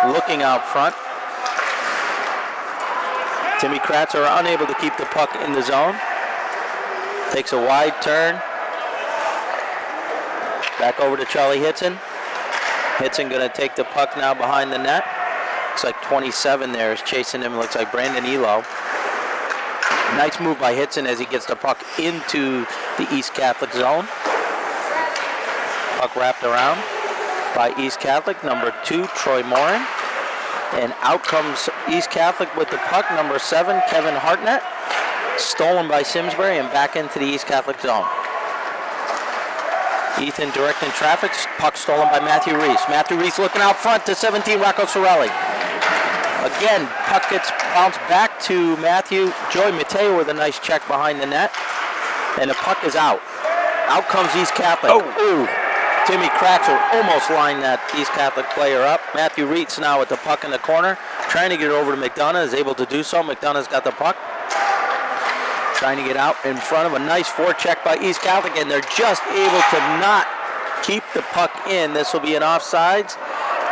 Speaker 1: Looking out front. Timmy Kratzer unable to keep the puck in the zone. Takes a wide turn. Back over to Charlie Hitson. Hitson going to take the puck now behind the net. Looks like 27 there is chasing him. Looks like Brandon Elo. Nice move by Hitson as he gets the puck into the East Catholic zone. Puck wrapped around by East Catholic, number 2, Troy Morin. And out comes East Catholic with the puck, number 7, Kevin Hartnett. Stolen by Simsbury and back into the East Catholic zone. Ethan directing traffic, puck stolen by Matthew Reese. Matthew Reese looking out front to 17, Rocco Sorelli. Again, puck gets bounced back to Matthew. Joey Mateo with a nice check behind the net. And the puck is out. Out comes East Catholic. Ooh. Timmy Kratzer almost lined that East Catholic player up. Matthew Reitz now with the puck in the corner. Trying to get it over to McDonough. Is able to do so. McDonough's got the puck. Trying to get out in front of a nice forecheck by East Catholic. And they're just able to not keep the puck in. This will be an offsides.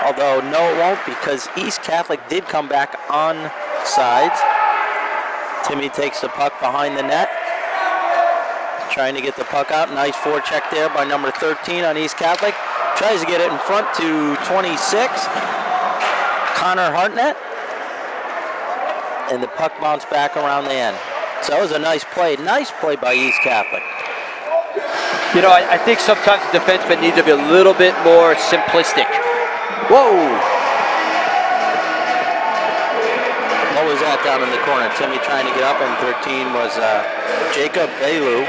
Speaker 1: Although, no, it won't, because East Catholic did come back on sides. Timmy takes the puck behind the net. Trying to get the puck out. Nice forecheck there by number 13 on East Catholic. Tries to get it in front to 26. Connor Hartnett. And the puck bounced back around the end. So that was a nice play. Nice play by East Catholic.
Speaker 2: You know, I think sometimes the defensemen need to be a little bit more simplistic. Whoa!
Speaker 1: What was that down in the corner? Timmy trying to get up, and 13 was Jacob Bellew.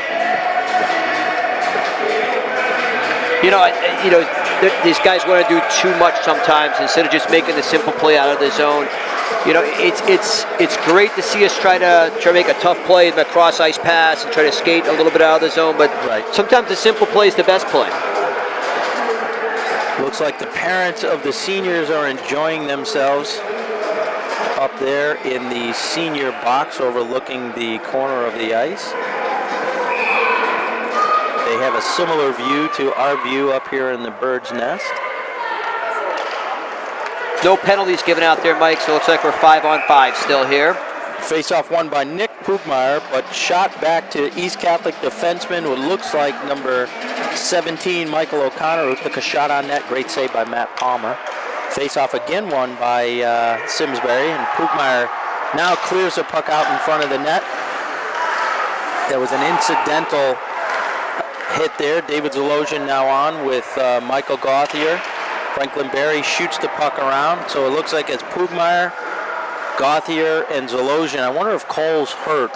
Speaker 2: These guys want to do too much sometimes instead of just making the simple play out of the zone. You know, it's great to see us try to make a tough play, the cross ice pass, and try to skate a little bit out of the zone. But sometimes the simple play is the best play.
Speaker 1: Looks like the parents of the seniors are enjoying themselves up there in the senior box overlooking the corner of the ice. They have a similar view to our view up here in the bird's nest.
Speaker 2: No penalties given out there, Mike, so it looks like we're 5-on-5 still here.
Speaker 1: Face-off won by Nick Pugmeyer, but shot back to East Catholic defenseman, what looks like number 17, Michael O'Connor, who took a shot on net. Great save by Matt Palmer. Face-off again won by Simsbury, and Pugmeyer Now clears the puck out in front of the net. There was an incidental hit there. David Zalosian now on with Michael Gauthier. Franklin Berry shoots the puck around, so it looks like it's Pugmire, Gauthier, and Zalosian. I wonder if Cole's hurt.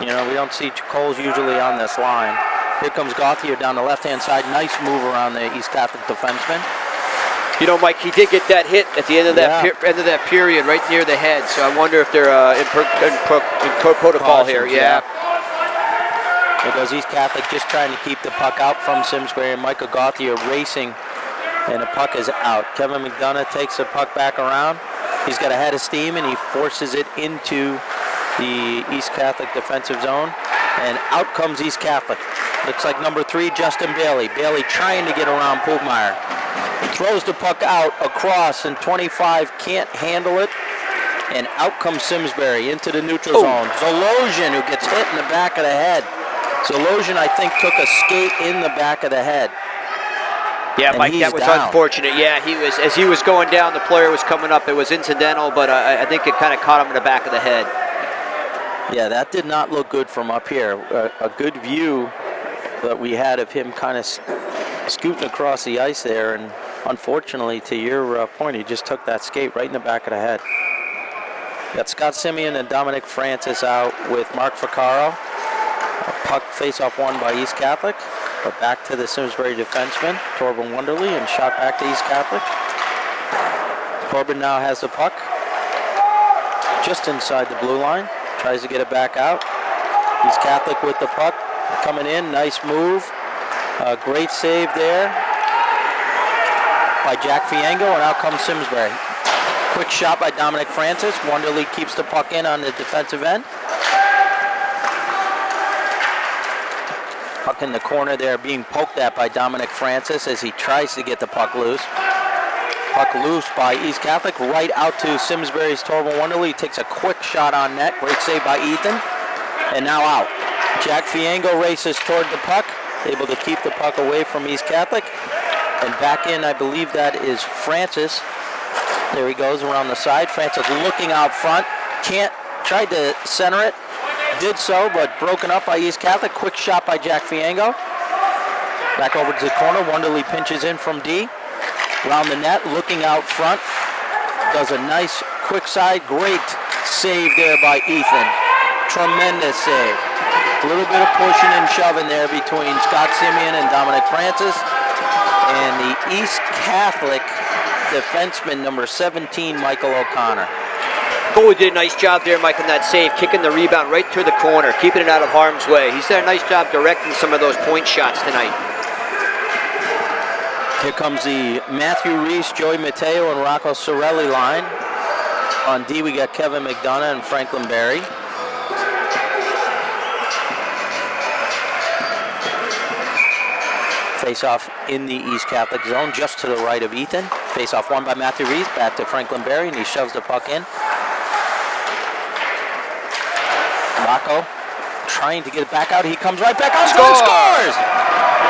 Speaker 1: You know, we don't see Cole's usually on this line. Here comes Gauthier down the left-hand side. Nice move around the East Catholic defenseman.
Speaker 2: You know, Mike, he did get that hit at the end of that end of that period, right near the head. So I wonder if they're in protocol here. Yeah.
Speaker 1: There goes East Catholic just trying to keep the puck out from Simsbury, and Michael Gauthier racing, and the puck is out. Kevin McDonough takes the puck back around. He's got a head of steam, and he forces it into the East Catholic defensive zone, and out comes East Catholic. Looks like number 3, Justin Bailey. Bailey trying to get around Pugmire. Throws the puck out across, and 25 can't handle it. And out comes Simsbury into the neutral zone. Zalosian, who gets hit in the back of the head. Zalosian, I think, took a skate in the back of the head.
Speaker 2: Yeah,
Speaker 1: and
Speaker 2: Mike, that was
Speaker 1: down.
Speaker 2: unfortunate. Yeah, he was, as he was going down, the player was coming up. It was incidental, but I think it kind of caught him in the back of the head.
Speaker 1: Yeah, that did not look good from up here. A good view that we had of him kind of scooting across the ice there, and unfortunately, to your point, he just took that skate right in the back of the head. Got Scott Simeon and Dominic Francis out with Mark Vaccaro. A puck face-off won by East Catholic, but back to the Simsbury defenseman, Torben Wonderly, and shot back to East Catholic. Corbin now has the puck just inside the blue line, tries to get it back out. East Catholic with the puck, coming in, nice move. Great save there by Jack Fiengo, and out comes Simsbury. Quick shot by Dominic Francis. Wonderly keeps the puck in on the defensive end. Puck in the corner there, being poked at by Dominic Francis as he tries to get the puck loose. Puck loose by East Catholic, right out to Simsbury's Torben Wonderly. He takes a quick shot on net. Great save by Ethan. And now out. Jack Fiengo races toward the puck, able to keep the puck away from East Catholic. And back in, I believe that is Francis. There he goes around the side. Francis looking out front. Tried to center it. Did so, but broken up by East Catholic. Quick shot by Jack Fiengo. Back over to the corner. Wonderly pinches in from D. Around the net, looking out front. Does a nice quick side. Great save there by Ethan. Tremendous save. A little bit of pushing and shoving there between Scott Simeon and Dominic Francis. And the East Catholic defenseman, number 17, Michael O'Connor.
Speaker 2: Goalie did a nice job there, Mike, on that save, kicking the rebound right to the corner, keeping it out of harm's way. He's done a nice job directing some of those point shots tonight.
Speaker 1: Here comes the Matthew Reese, Joey Mateo, and Rocco Sorelli line. On D, we got Kevin McDonough and Franklin Berry. Face-off in the East Catholic zone, just to the right of Ethan. Face-off won by Matthew Reese, back to Franklin Berry, and he shoves the puck in. Rocco trying to get it back out. He comes right back out and scores!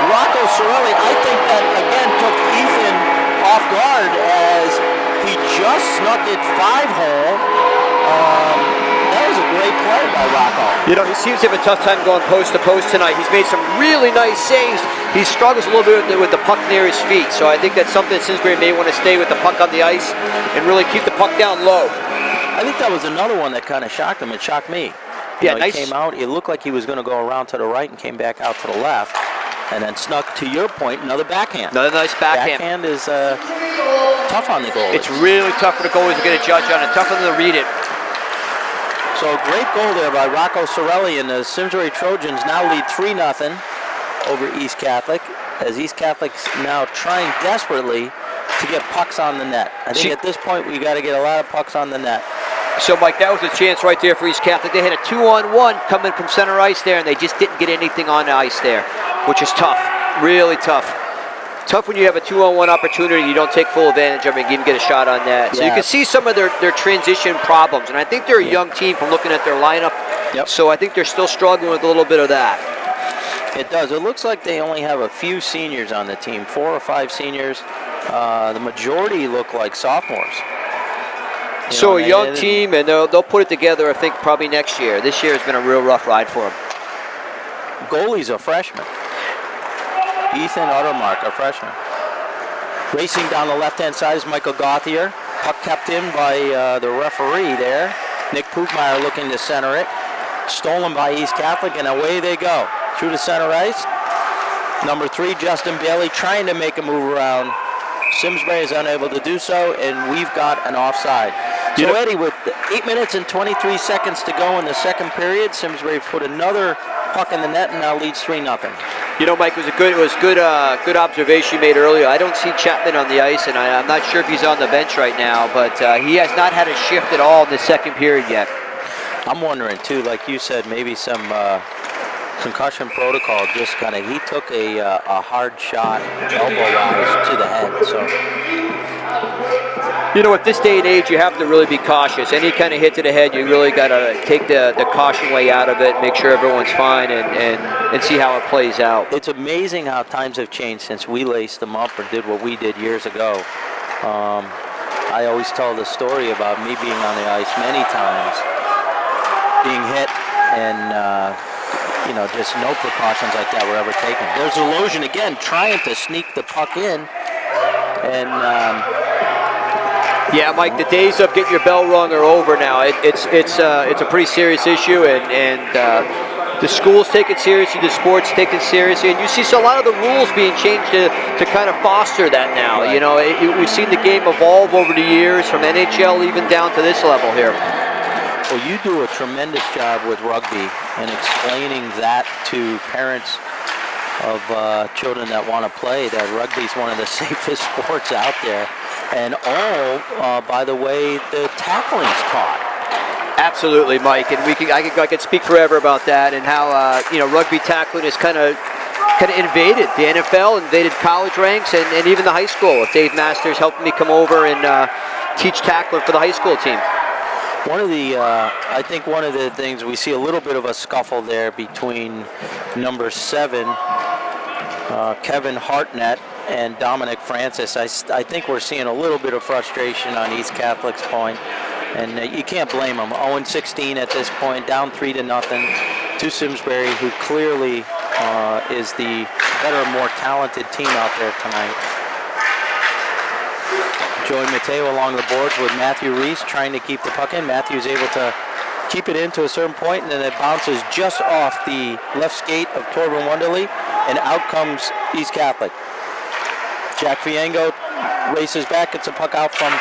Speaker 1: Rocco Sorelli, I think that, again, took Ethan off guard as he just snuck it 5-hole. That was a great play by Rocco.
Speaker 2: You know, he seems to have a tough time going post to post tonight. He's made some really nice saves. He struggles a little bit with the puck near his feet, so I think that's something that Simsbury may want to stay with the puck on the ice and really keep the puck down low.
Speaker 1: I think that was another one that kind of shocked him. It shocked me.
Speaker 2: Yeah,
Speaker 1: nice.
Speaker 2: nice.
Speaker 1: He came out, it looked like he was going to go around to the right and came back out to the left. And then snuck, to your point, another backhand.
Speaker 2: Another nice backhand.
Speaker 1: Backhand is tough on the goalies.
Speaker 2: It's really tough for the goalies to get a judge on it, tough for them to read it.
Speaker 1: So a great goal there by Rocco Sorelli, and the Simsbury Trojans now lead 3-0 over East Catholic, as East Catholic's now trying desperately to get pucks on the net. I think at this point we got to get a lot of pucks on the net.
Speaker 2: So, Mike, that was a chance right there for East Catholic. They had a 2-on-1 coming from center ice there, and they just didn't get anything on the ice there, which is tough, really tough. Tough when you have a 2-on-1 opportunity, you don't take full advantage of it and even get a shot on that. So you can see some of their transition problems, and I think they're a young team from looking at their lineup.
Speaker 1: Yep.
Speaker 2: So I think they're still struggling with a little bit of that.
Speaker 1: It does. It looks like they only have a few seniors on the team, 4 or 5 seniors. The majority look like sophomores.
Speaker 2: So
Speaker 1: know,
Speaker 2: a young team, and they'll put it together, I think, probably next year. This year has been a real rough ride for them.
Speaker 1: Goalie's a freshman. Ethan Uttermark, a freshman. Racing down the left-hand side is Michael Gauthier. Puck kept in by the referee there. Nick Pugmeyer looking to center it. Stolen by East Catholic, and away they go. Through the center ice. Number 3, Justin Bailey, trying to make a move around. Simsbury is unable to do so, and we've got an offside. So Eddie, with 8 minutes and 23 seconds to go in the second period, Simsbury put another puck in the net and now leads 3-0.
Speaker 2: You know, Mike, it was good observation you made earlier. I don't see Chapman on the ice, and I'm not sure if he's on the bench right now, but he has not had a shift at all in the second period yet.
Speaker 1: I'm wondering too, like you said, maybe some concussion protocol. Just kind of, he took a hard shot elbow-wise to the head. So,
Speaker 2: you know, at this day and age, you have to really be cautious. Any kind of hit to the head, you really got to take the caution way out of it, make sure everyone's fine, and see how it plays out.
Speaker 1: It's amazing how times have changed since we laced them up or did what we did years ago. I always tell the story about me being on the ice many times, being hit, and you know, just no precautions like that were ever taken. There's Elosion again, trying to sneak the puck in, and
Speaker 2: yeah, Mike, the days of getting your bell rung are over now. It's a pretty serious issue, and the schools take it seriously, the sports take it seriously, and you see a lot of the rules being changed to kind of foster that now.
Speaker 1: Right.
Speaker 2: You know, we've seen the game evolve over the years, from NHL even down to this level here.
Speaker 1: well, you do a tremendous job with rugby and explaining that to parents of children that want to play, that rugby is one of the safest sports out there. And by the way, the tackling's taught.
Speaker 2: Absolutely, Mike, and I could speak forever about that, and how rugby tackling is kind of invaded the NFL, invaded college ranks, and even the high school. With Dave Masters helping me come over and teach tackling for the high school team.
Speaker 1: I think one of the things, we see a little bit of a scuffle there between number 7, Kevin Hartnett, and Dominic Francis. I think we're seeing a little bit of frustration on East Catholic's point, and you can't blame them. 0-16 at this point, down 3-0 to Simsbury, who clearly is the better, more talented team out there tonight. Joey Mateo along the boards with Matthew Reese trying to keep the puck in. Matthew's able to keep it in to a certain point, and then it bounces just off the left skate of Torben Wunderlich, and out comes East Catholic. Jack Fiengo races back, gets a puck out from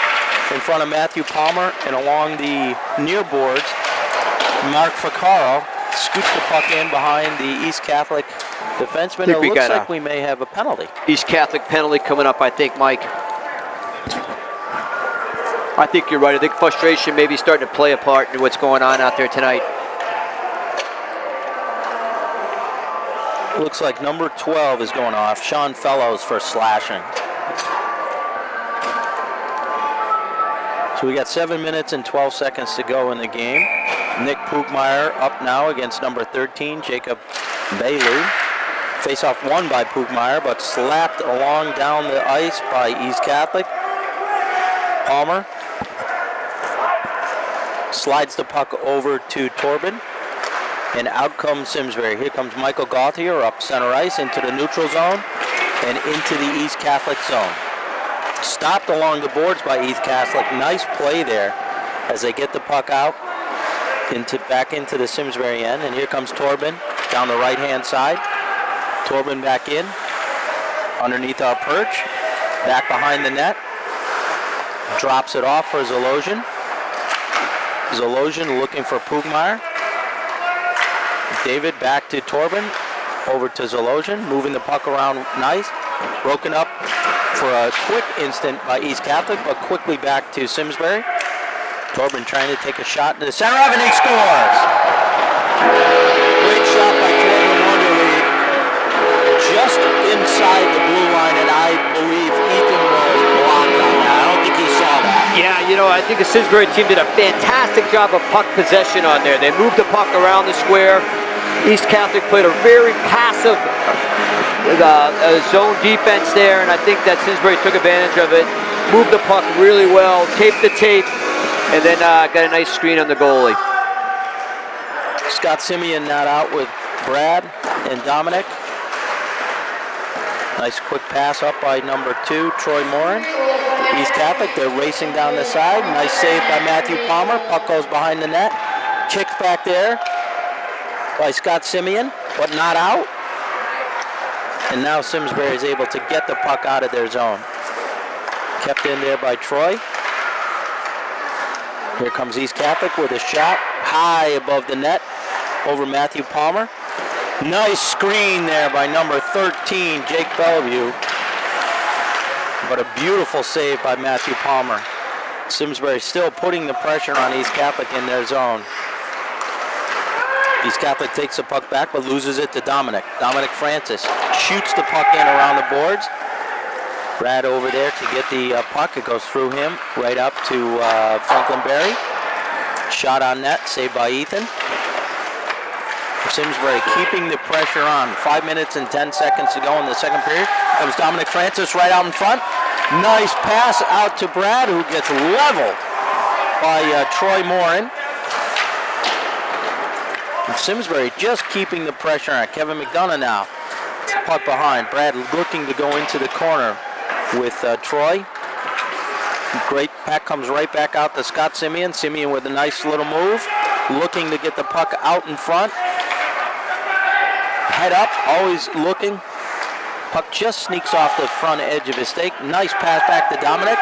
Speaker 1: in front of Matthew Palmer, and along the near boards, Mark Ficarro scoots the puck in behind the East Catholic defenseman. It looks like we may have a penalty.
Speaker 2: East Catholic penalty coming up, I think, Mike. I think you're right. I think frustration may be starting to play a part in what's going on out there tonight.
Speaker 1: Looks like number 12 is going off. Sean Fellows for slashing. So we got 7 minutes and 12 seconds to go in the game. Nick Pugmeyer up now against number 13, Jacob Bailey. Face-off won by Pugmeyer, but slapped along down the ice by East Catholic. Palmer slides the puck over to Torben, and out comes Simsbury. Here comes Michael Gauthier up center ice into the neutral zone and into the East Catholic zone. Stopped along the boards by East Catholic. Nice play there as they get the puck out back into the Simsbury end. And here comes Torben down the right-hand side. Torben back in underneath our perch, back behind the net. Drops it off for Zalosian. Zalosian looking for Pugmeyer. David back to Torben, over to Zalosian, moving the puck around nice. Broken up for a quick instant by East Catholic, but quickly back to Simsbury. Torben trying to take a shot into the center of, and he scores! Great shot by Torben Wunderlich, just inside the blue line, and I believe Ethan was blocked on that. I don't think he saw that.
Speaker 2: Yeah, you know, I think the Simsbury team did a fantastic job of puck possession on there. They moved the puck around the square. East Catholic played a very passive zone defense there, and I think that Simsbury took advantage of it. Moved the puck really well, taped the tape, and then got a nice screen on the goalie.
Speaker 1: Scott Simeon not out with Brad and Dominic. Nice quick pass up by number 2, Troy Morin. East Catholic, they're racing down the side. Nice save by Matthew Palmer. Puck goes behind the net. Kicked back there by Scott Simeon, but not out. And now Simsbury is able to get the puck out of their zone. Kept in there by Troy. Here comes East Catholic with a shot high above the net over Matthew Palmer. Nice screen there by number 13, Jake Bellevue. But a beautiful save by Matthew Palmer. Simsbury still putting the pressure on East Catholic in their zone. East Catholic takes the puck back but loses it to Dominic. Dominic Francis shoots the puck in around the boards. Brad over there to get the puck. It goes through him right up to Franklin Berry. Shot on net, saved by Ethan. Simsbury keeping the pressure on. 5 minutes and 10 seconds to go in the second period. Comes Dominic Francis right out in front. Nice pass out to Brad, who gets leveled by Troy Morin. And Simsbury just keeping the pressure on. Kevin McDonough now. Puck behind. Brad looking to go into the corner with Troy. Great pack comes right back out to Scott Simeon. Simeon with a nice little move. Looking to get the puck out in front. Head up, always looking. Puck just sneaks off the front edge of his stake. Nice pass back to Dominic.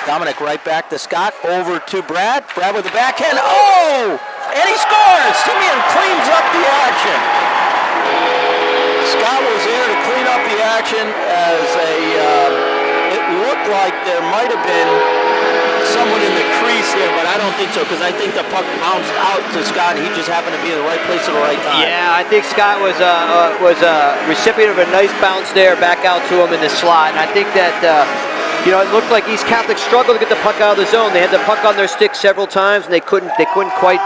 Speaker 1: Dominic right back to Scott. Over to Brad. Brad with the backhand. Oh! And he scores! Simeon cleans up the action. Scott was there to clean up the action as it looked like there might have been someone in the crease there, but I don't think so, because I think the puck bounced out to Scott. He just happened to be in the right place at the right time.
Speaker 2: Yeah, I think Scott was a recipient of a nice bounce there back out to him in the slot. And I think that, it looked like East Catholic struggled to get the puck out of the zone. They had the puck on their stick several times, and they couldn't quite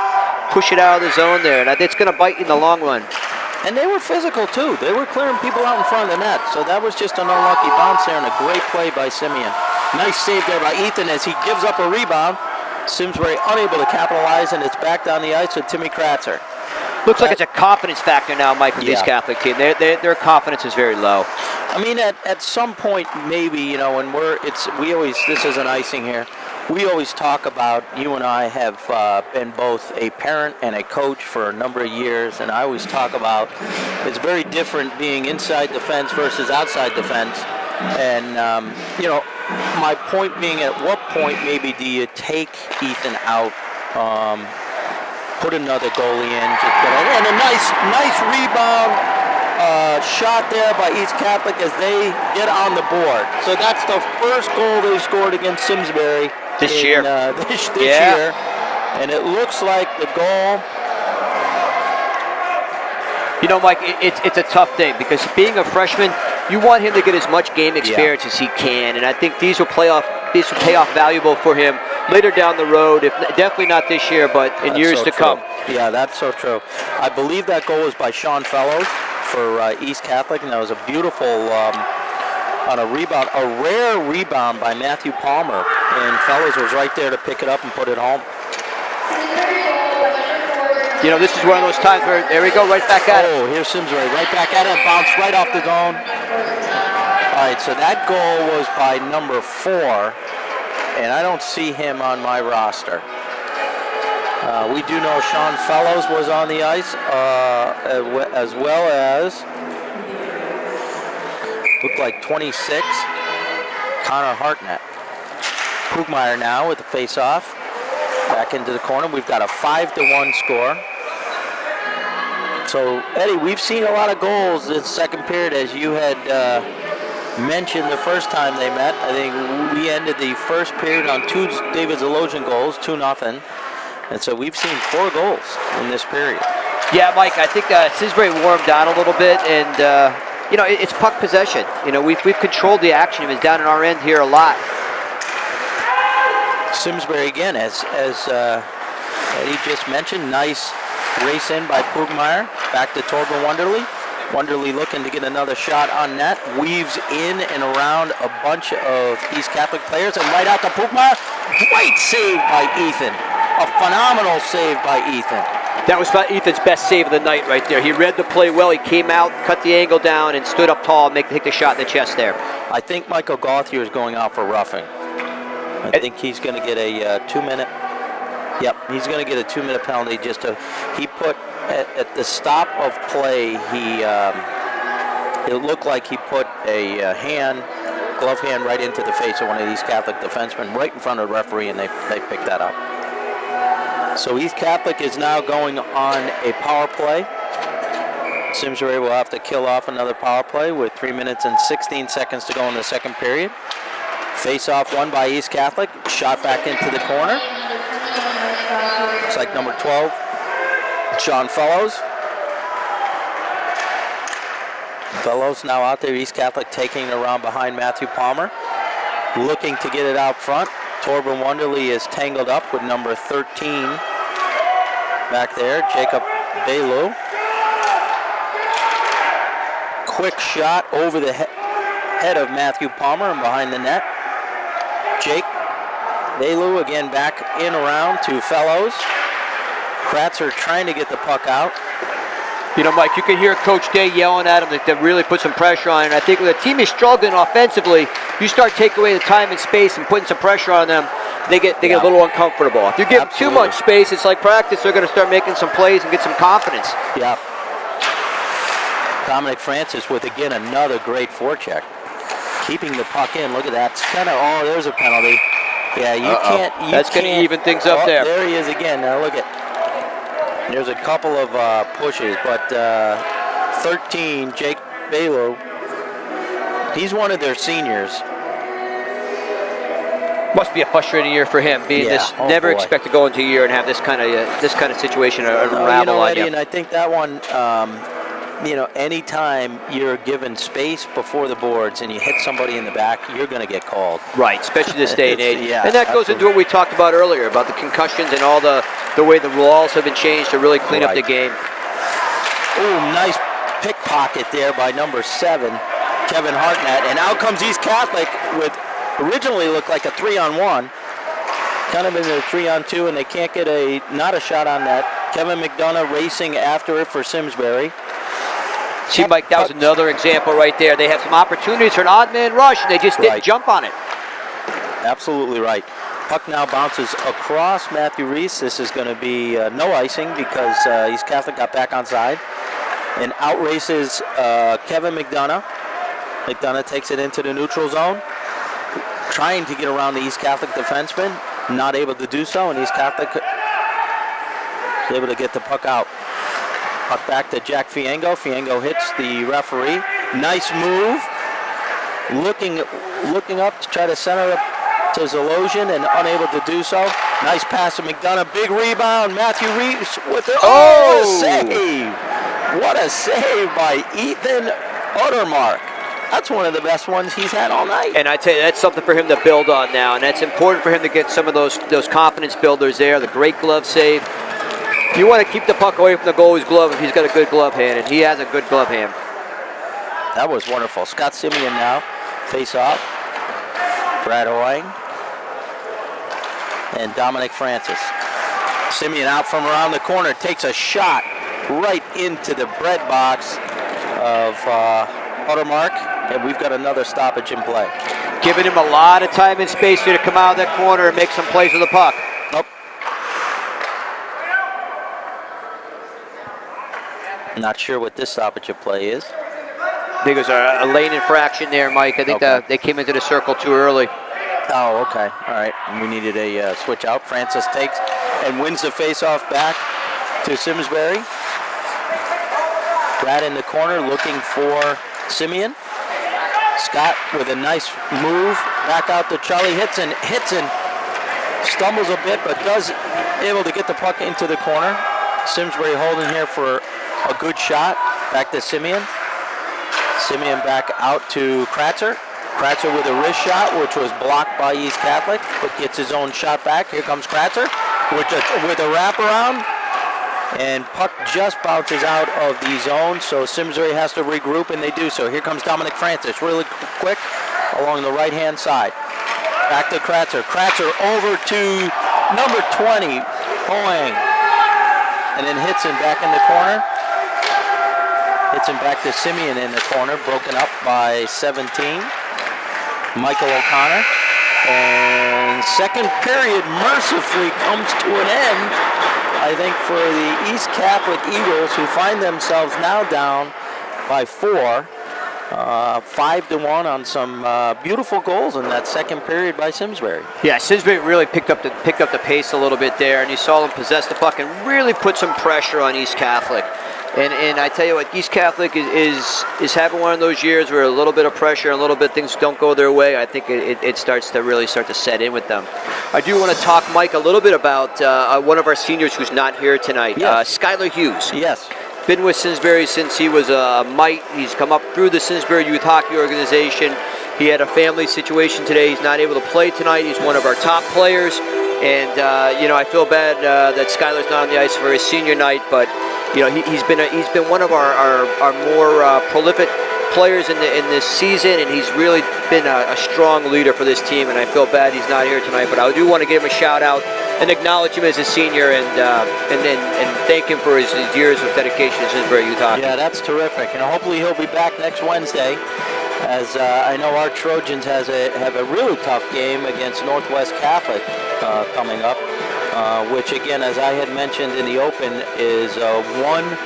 Speaker 2: push it out of the zone there. And I think it's going to bite you in the long run.
Speaker 1: And they were physical, too. They were clearing people out in front of the net. So that was just an unlucky bounce there and a great play by Simeon. Nice save there by Ethan as he gives up a rebound. Simsbury unable to capitalize, and it's back down the ice with Timmy Kratzer.
Speaker 2: Looks like it's a confidence factor now, Mike, with this Catholic team. Their confidence is very low.
Speaker 1: I mean, at some point, maybe, when this is an icing here. We always talk about, you and I have been both a parent and a coach for a number of years, and I always talk about it's very different being inside the fence versus outside the fence. And, my point being, at what point maybe do you take Ethan out, put another goalie in, and a nice rebound shot there by East Catholic as they get on the board. So that's the first goal they scored against Simsbury
Speaker 2: this year.
Speaker 1: This year. And it looks like the goal.
Speaker 2: Mike, it's a tough day because being a freshman, you want him to get as much game experience as he can, and I think these will pay off valuable for him later down the road. Definitely not this year, but in years to come.
Speaker 1: Yeah, that's so true. I believe that goal was by Sean Fellows for East Catholic, and that was a beautiful on a rebound, a rare rebound by Matthew Palmer, and Fellows was right there to pick it up and put it home.
Speaker 2: This is one of those times where, there we go, right back at it.
Speaker 1: Oh, here's Simsbury, right back at it, bounced right off the zone. All right, so that goal was by number 4, and I don't see him on my roster. We do know Sean Fellows was on the ice, as well as, looked like 26, Connor Hartnett. Pugmeier now with the face-off. Back into the corner. We've got a 5-1 score. So, Eddie, we've seen a lot of goals this second period, as you had mentioned the first time they met. I think we ended the first period on 2 David Zalogian goals, 2-0. And so we've seen 4 goals in this period.
Speaker 2: Yeah, Mike, I think Simsbury warmed down a little bit, and, it's puck possession. We've controlled the action. It was down in our end here a lot.
Speaker 1: Simsbury again, as Eddie just mentioned, nice race in by Pugmeier. Back to Torben Wonderly. Wonderly looking to get another shot on net. Weaves in and around a bunch of East Catholic players and right out to Pukmar. Great save by Ethan. A phenomenal save by Ethan.
Speaker 2: That was Ethan's best save of the night right there. He read the play well. He came out, cut the angle down, and stood up tall and take the shot in the chest there.
Speaker 1: I think Michael Gauthier is going out for roughing. I think he's going to get a 2-minute. Yep, he's going to get a 2-minute penalty. He put at the stop of play. It looked like he put a glove hand right into the face of one of these Catholic defensemen, right in front of the referee, and they picked that up. So East Catholic is now going on a power play. Simsbury will have to kill off another power play with 3 minutes and 16 seconds to go in the second period. Face-off won by East Catholic. Shot back into the corner. Looks like number 12, Sean Fellows. Fellows now out there. East Catholic taking it around behind Matthew Palmer. Looking to get it out front. Torben Wonderly is tangled up with number 13 back there, Jacob Belu. Quick shot over the head of Matthew Palmer and behind the net. Jake Belu again back in around to Fellows. Kratzer trying to get the puck out.
Speaker 2: You know, Mike, you can hear Coach Day yelling at him to really put some pressure on it. And I think when the team is struggling offensively, you start taking away the time and space and putting some pressure on them, they get a little uncomfortable. If you give too much space, it's like practice. They're going to start making some plays and get some confidence.
Speaker 1: Yeah. Dominic Francis with, again, another great forecheck. Keeping the puck in. Look at that. It's kind of, there's a penalty. Yeah, you can't.
Speaker 2: That's going to even things up there.
Speaker 1: There he is again. Now look at. There's a couple of pushes, but 13, Jake Belu, he's one of their seniors.
Speaker 2: Must be a frustrating year for him, being this. Never expect to go into a year and have this kind of situation unravel on you.
Speaker 1: And I think that one, anytime you're given space before the boards and you hit somebody in the back, you're going to get called.
Speaker 2: Right, especially this day and age.
Speaker 1: Yeah,
Speaker 2: and that goes into what we talked about earlier, about the concussions and all the way the rules have been changed to really clean up the game.
Speaker 1: Ooh, nice pickpocket there by number 7, Kevin Hartnett. And out comes East Catholic with originally looked like a 3-on-1. Kind of in a 3-on-2, and they can't get not a shot on that. Kevin McDonough racing after it for Simsbury.
Speaker 2: See, Mike, that was another example right there. They have some opportunities for an odd man rush, and they just didn't jump on it.
Speaker 1: Absolutely right. Puck now bounces across Matthew Reese. This is going to be no icing because East Catholic got back onside. And out races Kevin McDonough. McDonough takes it into the neutral zone. Trying to get around the East Catholic defenseman. Not able to do so, and East Catholic is able to get the puck out. Puck back to Jack Fiengo. Fiengo hits the referee. Nice move. Looking up to try to center it to Zalosian and unable to do so. Nice pass to McDonough. Big rebound. Matthew Reeves with it. Oh, what a save. What a save by Ethan Uttermark. That's one of the best ones he's had all night.
Speaker 2: And I tell you, that's something for him to build on now. And that's important for him to get some of those confidence builders there. The great glove save. You want to keep the puck away from the goalie's glove if he's got a good glove hand, and he has a good glove hand.
Speaker 1: That was wonderful. Scott Simeon now, face off. Brad Hoying and Dominic Francis. Simeon out from around the corner, takes a shot right into the bread box of Uttermark, and we've got another stoppage in play.
Speaker 2: Giving him a lot of time and space here to come out of that corner and make some plays with the puck.
Speaker 1: Nope. Not sure what this stoppage of play is.
Speaker 2: I think it was a lane infraction there, Mike. I think they came into the circle too early.
Speaker 1: Oh, okay. All right. We needed a switch out. Francis takes and wins the face-off back to Simsbury. Brad in the corner looking for Simeon. Scott with a nice move back out to Charlie Hitson. Hitson stumbles a bit, but does able to get the puck into the corner. Simsbury holding here for a good shot. Back to Simeon. Simeon back out to Kratzer. Kratzer with a wrist shot, which was blocked by East Catholic, but gets his own shot back. Here comes Kratzer with a wraparound. and puck just bounces out of the zone, so Simsbury has to regroup, and they do so. Here comes Dominic Francis, really quick along the right-hand side. Back to Kratzer. Kratzer over to number 20, Hoang, and then hits him back in the corner. Hits him back to Simeon in the corner, broken up by 17. Michael O'Connor. And second period mercifully comes to an end, I think, for the East Catholic Eagles, who find themselves now down by 4. 5-1 on some beautiful goals in that second period by Simsbury.
Speaker 2: Yeah, Simsbury really picked up the pace a little bit there, and you saw them possess the puck and really put some pressure on East Catholic. And I tell you what, East Catholic is having one of those years where a little bit of pressure and a little bit things don't go their way. I think it starts to set in with them. I do want to talk, Mike, a little bit about one of our seniors who's not here tonight,
Speaker 1: yes.
Speaker 2: Skylar Hughes.
Speaker 1: Yes.
Speaker 2: Been with Simsbury since he was a mite. He's come up through the Simsbury Youth Hockey Organization. He had a family situation today. He's not able to play tonight. He's one of our top players. And, I feel bad that Skylar's not on the ice for his senior night, but he's been one of our more prolific players in this season, and he's really been a strong leader for this team. And I feel bad he's not here tonight, but I do want to give him a shout out and acknowledge him as a senior, and thank him for his years of dedication to Simsbury Youth Hockey.
Speaker 1: Yeah, that's terrific, and hopefully he'll be back next Wednesday, as I know our Trojans have a really tough game against Northwest Catholic coming up. Which, again, as I had mentioned in the open, is 1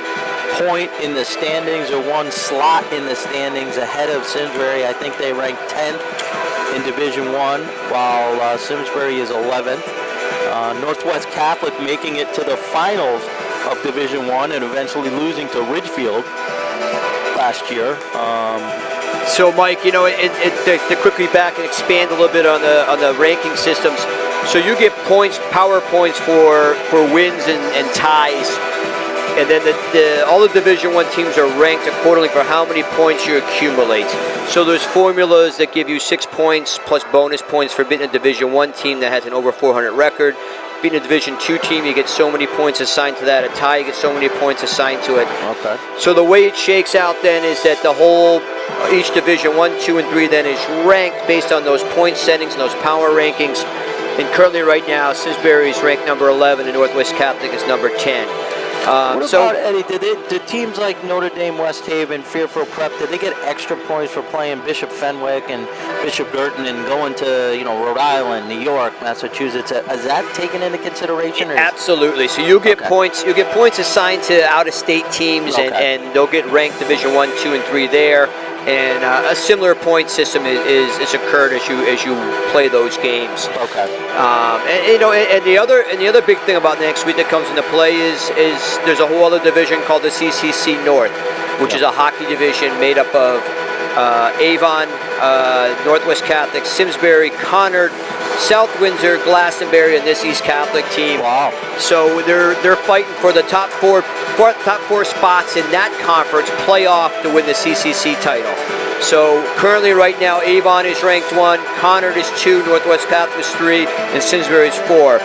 Speaker 1: point in the standings, or 1 slot in the standings ahead of Simsbury. I think they rank 10th in Division 1, while Simsbury is 11th. Northwest Catholic making it to the finals of Division 1 and eventually losing to Ridgefield last year.
Speaker 2: So, Mike, to quickly back and expand a little bit on the ranking systems. So you get points, power points for wins and ties, and then all the Division 1 teams are ranked accordingly for how many points you accumulate. So there's formulas that give you 6 points plus bonus points for beating a Division 1 team that has an over 400 record. Beating a Division 2 team, you get so many points assigned to that. A tie, you get so many points assigned to it.
Speaker 1: Okay.
Speaker 2: So the way it shakes out then is that each Division 1, 2, and 3 then is ranked based on those point settings and those power rankings. And currently right now, Simsbury is ranked number 11 and Northwest Catholic is number 10.
Speaker 1: What about, Eddie, did teams like Notre Dame, West Haven, Fairfield Prep, did they get extra points for playing Bishop Fenwick and Bishop Girton and going to, Rhode Island, New York, Massachusetts? Is that taken into consideration?
Speaker 2: Absolutely. So you get points. You get points assigned to out-of-state teams, and they'll get ranked Division 1, 2, and 3 there. And a similar point system is occurred as you play those games.
Speaker 1: Okay.
Speaker 2: And the other big thing about next week that comes into play is there's a whole other division called the CCC North, which is a hockey division made up of Avon, Northwest Catholic, Simsbury, Conard, South Windsor, Glastonbury, and this East Catholic team.
Speaker 1: Wow.
Speaker 2: So they're fighting for the top four spots in that conference playoff to win the CCC title. So currently right now Avon is ranked 1, Conard is 2, Northwest Catholic is 3, and Simsbury is 4.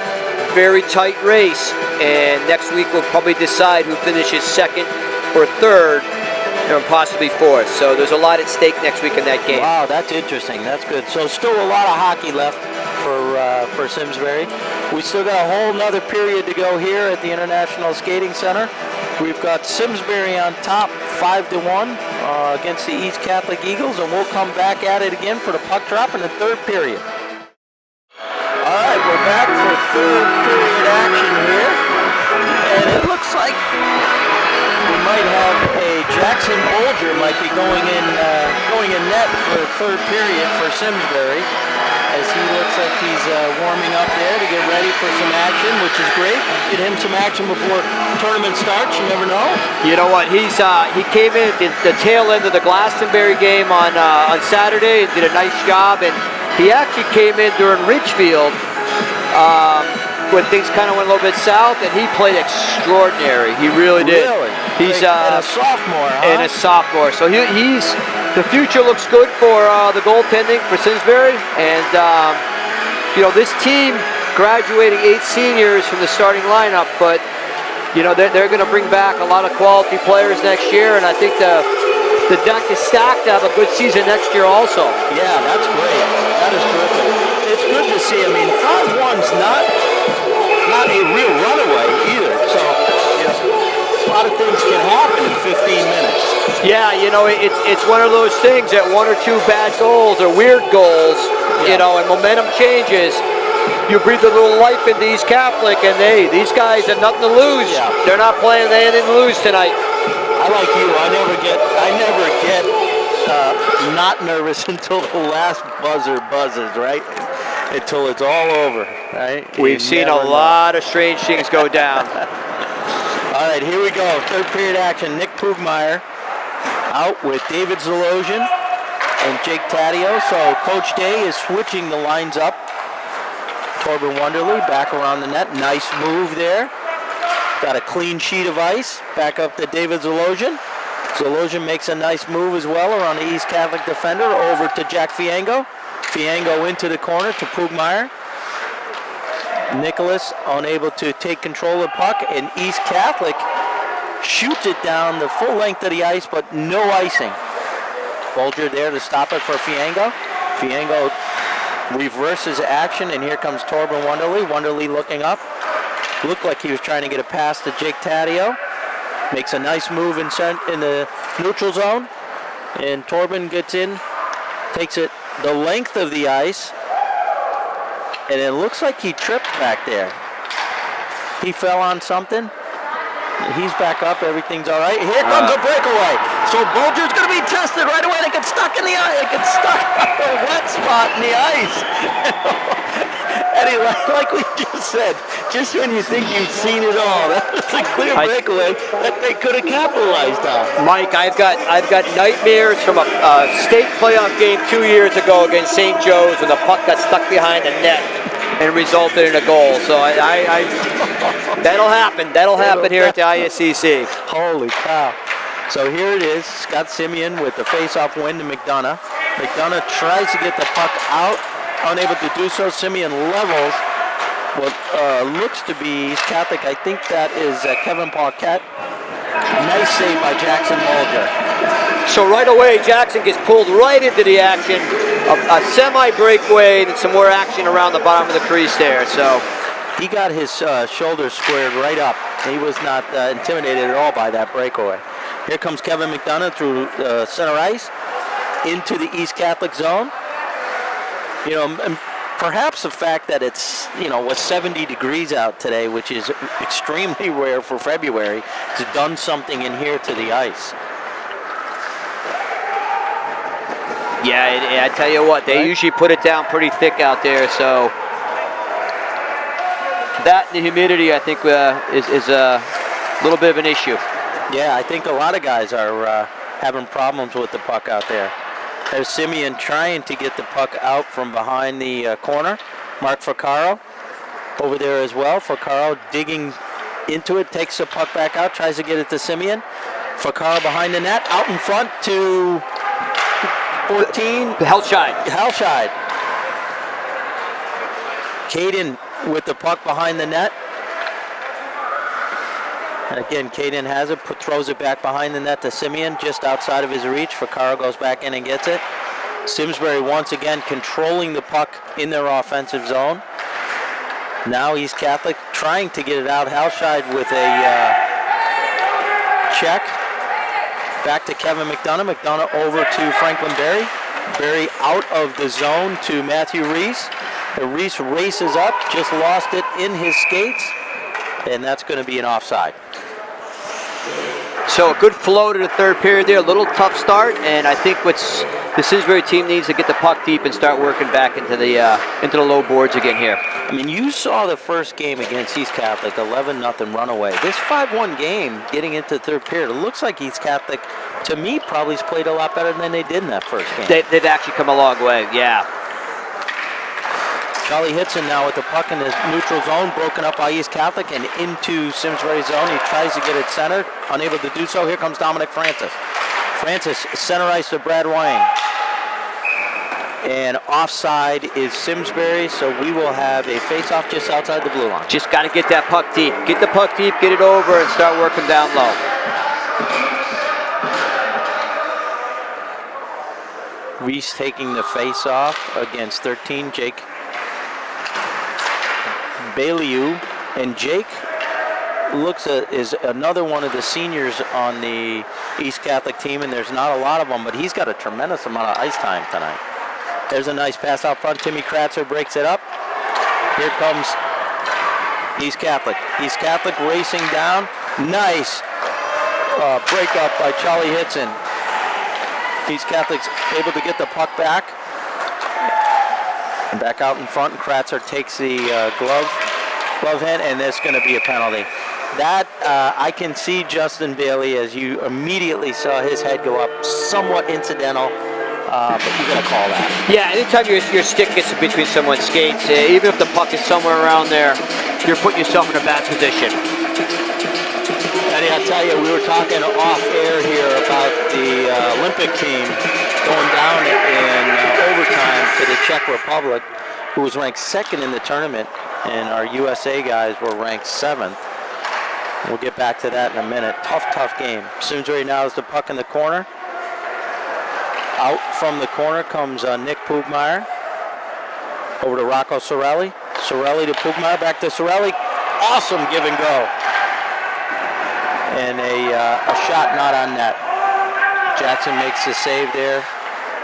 Speaker 2: Very tight race, and next week we'll probably decide who finishes 2nd or 3rd, and possibly 4th. So there's a lot at stake next week in that game.
Speaker 1: Wow, that's interesting. That's good. So still a lot of hockey left for Simsbury. We still got a whole nother period to go here at the International Skating Center. We've got Simsbury on top, 5-1 against the East Catholic Eagles, and we'll come back at it again for the puck drop in the 3rd period. All right, we're back for 3rd period action here, and it looks like we might have Jackson Bolger might be going in net for the 3rd period for Simsbury, as he looks like he's warming up there to get ready for some action, which is great. Get him some action before tournament starts. You never know.
Speaker 2: You know what? He came in at the tail end of the Glastonbury game on Saturday and did a nice job, and he actually came in during Ridgefield when things kind of went a little bit south, and he played extraordinary. He really did.
Speaker 1: Really?
Speaker 2: He's
Speaker 1: and a sophomore, huh?
Speaker 2: And a sophomore. So he's the future looks good for the goaltending for Simsbury, and this team graduating 8 seniors from the starting lineup, but You know, they're going to bring back a lot of quality players next year, and I think the deck is stacked to have a good season next year also.
Speaker 1: Yeah, that's great. That is terrific. It's good to see. I mean, 5-1's not a real runaway either. So, a lot of things can happen in 15 minutes.
Speaker 2: Yeah, you know, it's one of those things that one or two bad goals or weird goals, you know, and momentum changes. You breathe a little life into East Catholic, and these guys have nothing to lose.
Speaker 1: Yeah.
Speaker 2: They're not playing, they didn't lose tonight.
Speaker 1: I like you. I never get not nervous until the last buzzer buzzes, right? Until it's all over, right?
Speaker 2: We've seen a lot of strange things go down.
Speaker 1: All right, here we go. Third period action. Nick Pugmeyer out with David Zalosian and Jake Taddeo. So Coach Day is switching the lines up. Torben Wonderly back around the net. Nice move there. Got a clean sheet of ice. Back up to David Zalosian. Zalosian makes a nice move as well around the East Catholic defender over to Jack Fiango. Fiango into the corner to Pugmeyer. Nicholas unable to take control of the puck, and East Catholic shoots it down the full length of the ice, but no icing. Bolger there to stop it for Fiango. Fiango reverses action, and here comes Torben Wonderly. Wonderly looking up. Looked like he was trying to get a pass to Jake Taddeo. Makes a nice move in the neutral zone, and Torben gets in, takes it the length of the ice, and it looks like he tripped back there. He fell on something. He's back up. Everything's all right. Here comes a breakaway. So Bolger's going to be tested right away. They get stuck in the ice. They get stuck on a wet spot in the ice. Eddie, like we just said, just when you think you've seen it all, that was a clear breakaway that they could have capitalized on.
Speaker 2: Mike, I've got nightmares from a state playoff game 2 years ago against St. Joe's when the puck got stuck behind the net and resulted in a goal. So that'll happen. That'll happen here at the ISCC.
Speaker 1: Holy cow. So here it is. Scott Simeon with the face-off win to McDonough. McDonough tries to get the puck out. Unable to do so. Simeon levels what looks to be East Catholic. I think that is Kevin Paquette. Nice save by Jackson Bolger.
Speaker 2: So right away, Jackson gets pulled right into the action. A semi-breakaway and some more action around the bottom of the crease there. So
Speaker 1: he got his shoulders squared right up. He was not intimidated at all by that breakaway. Here comes Kevin McDonough through center ice into the East Catholic zone. You know, and perhaps the fact that it's, was 70 degrees out today, which is extremely rare for February, has done something in here to the ice.
Speaker 2: Yeah, I tell you what, they usually put it down pretty thick out there, so that and the humidity, I think, is a little bit of an issue.
Speaker 1: Yeah, I think a lot of guys are having problems with the puck out there. There's Simeon trying to get the puck out from behind the corner. Mark Ficaro over there as well. Ficaro digging into it, takes the puck back out, tries to get it to Simeon. Ficaro behind the net, out in front to 14. Helscheid. Caden with the puck behind the net. And again, Caden has it, throws it back behind the net to Simeon, just outside of his reach. Ficaro goes back in and gets it. Simsbury once again controlling the puck in their offensive zone. Now East Catholic trying to get it out. Helscheid with a check. Back to Kevin McDonough. McDonough over to Franklin Berry. Berry out of the zone to Matthew Reese. Reese races up, just lost it in his skates, and that's going to be an offside.
Speaker 2: So a good flow to the third period there, a little tough start, and I think what's the Simsbury team needs to get the puck deep and start working back into the low boards again here.
Speaker 1: I mean, you saw the first game against East Catholic, 11-0 runaway. This 5-1 game, getting into the third period, it looks like East Catholic, to me, probably played a lot better than they did in that first game.
Speaker 2: They've actually come a long way, yeah.
Speaker 1: Charlie Hitson now with the puck in the neutral zone, broken up by East Catholic and into Simsbury's zone. He tries to get it centered, unable to do so. Here comes Dominic Francis. Francis center ice to Brad Wang. And offside is Simsbury, so we will have a face-off just outside the blue line.
Speaker 2: Just got to get that puck deep. Get the puck deep, get it over, and start working down low.
Speaker 1: Reese taking the face-off against 13, Jake Bailiu. And Jake is another one of the seniors on the East Catholic team, and there's not a lot of them, but he's got a tremendous amount of ice time tonight. There's a nice pass out front. Timmy Kratzer breaks it up. Here comes East Catholic. East Catholic racing down. Nice break up by Charlie Hitson. East Catholic's able to get the puck back. And back out in front, and Kratzer takes the glove hand, and there's going to be a penalty. That, I can see Justin Bailey, as you immediately saw his head go up, somewhat incidental. But you got to call that.
Speaker 2: Yeah, anytime your stick gets in between someone's skates, even if the puck is somewhere around there, you're putting yourself in a bad position.
Speaker 1: Eddie, I'll tell you, we were talking off air here about the Olympic team going down in overtime to the Czech Republic, who was ranked second in the tournament, and our USA guys were ranked 7th. We'll get back to that in a minute. Tough game. Simsbury now is the puck in the corner. Out from the corner comes Nick Pugmeier. Over to Rocco Sorelli. Sorelli to Pugmeier, back to Sorelli. Awesome give and go. And a shot not on net. Jackson makes the save there.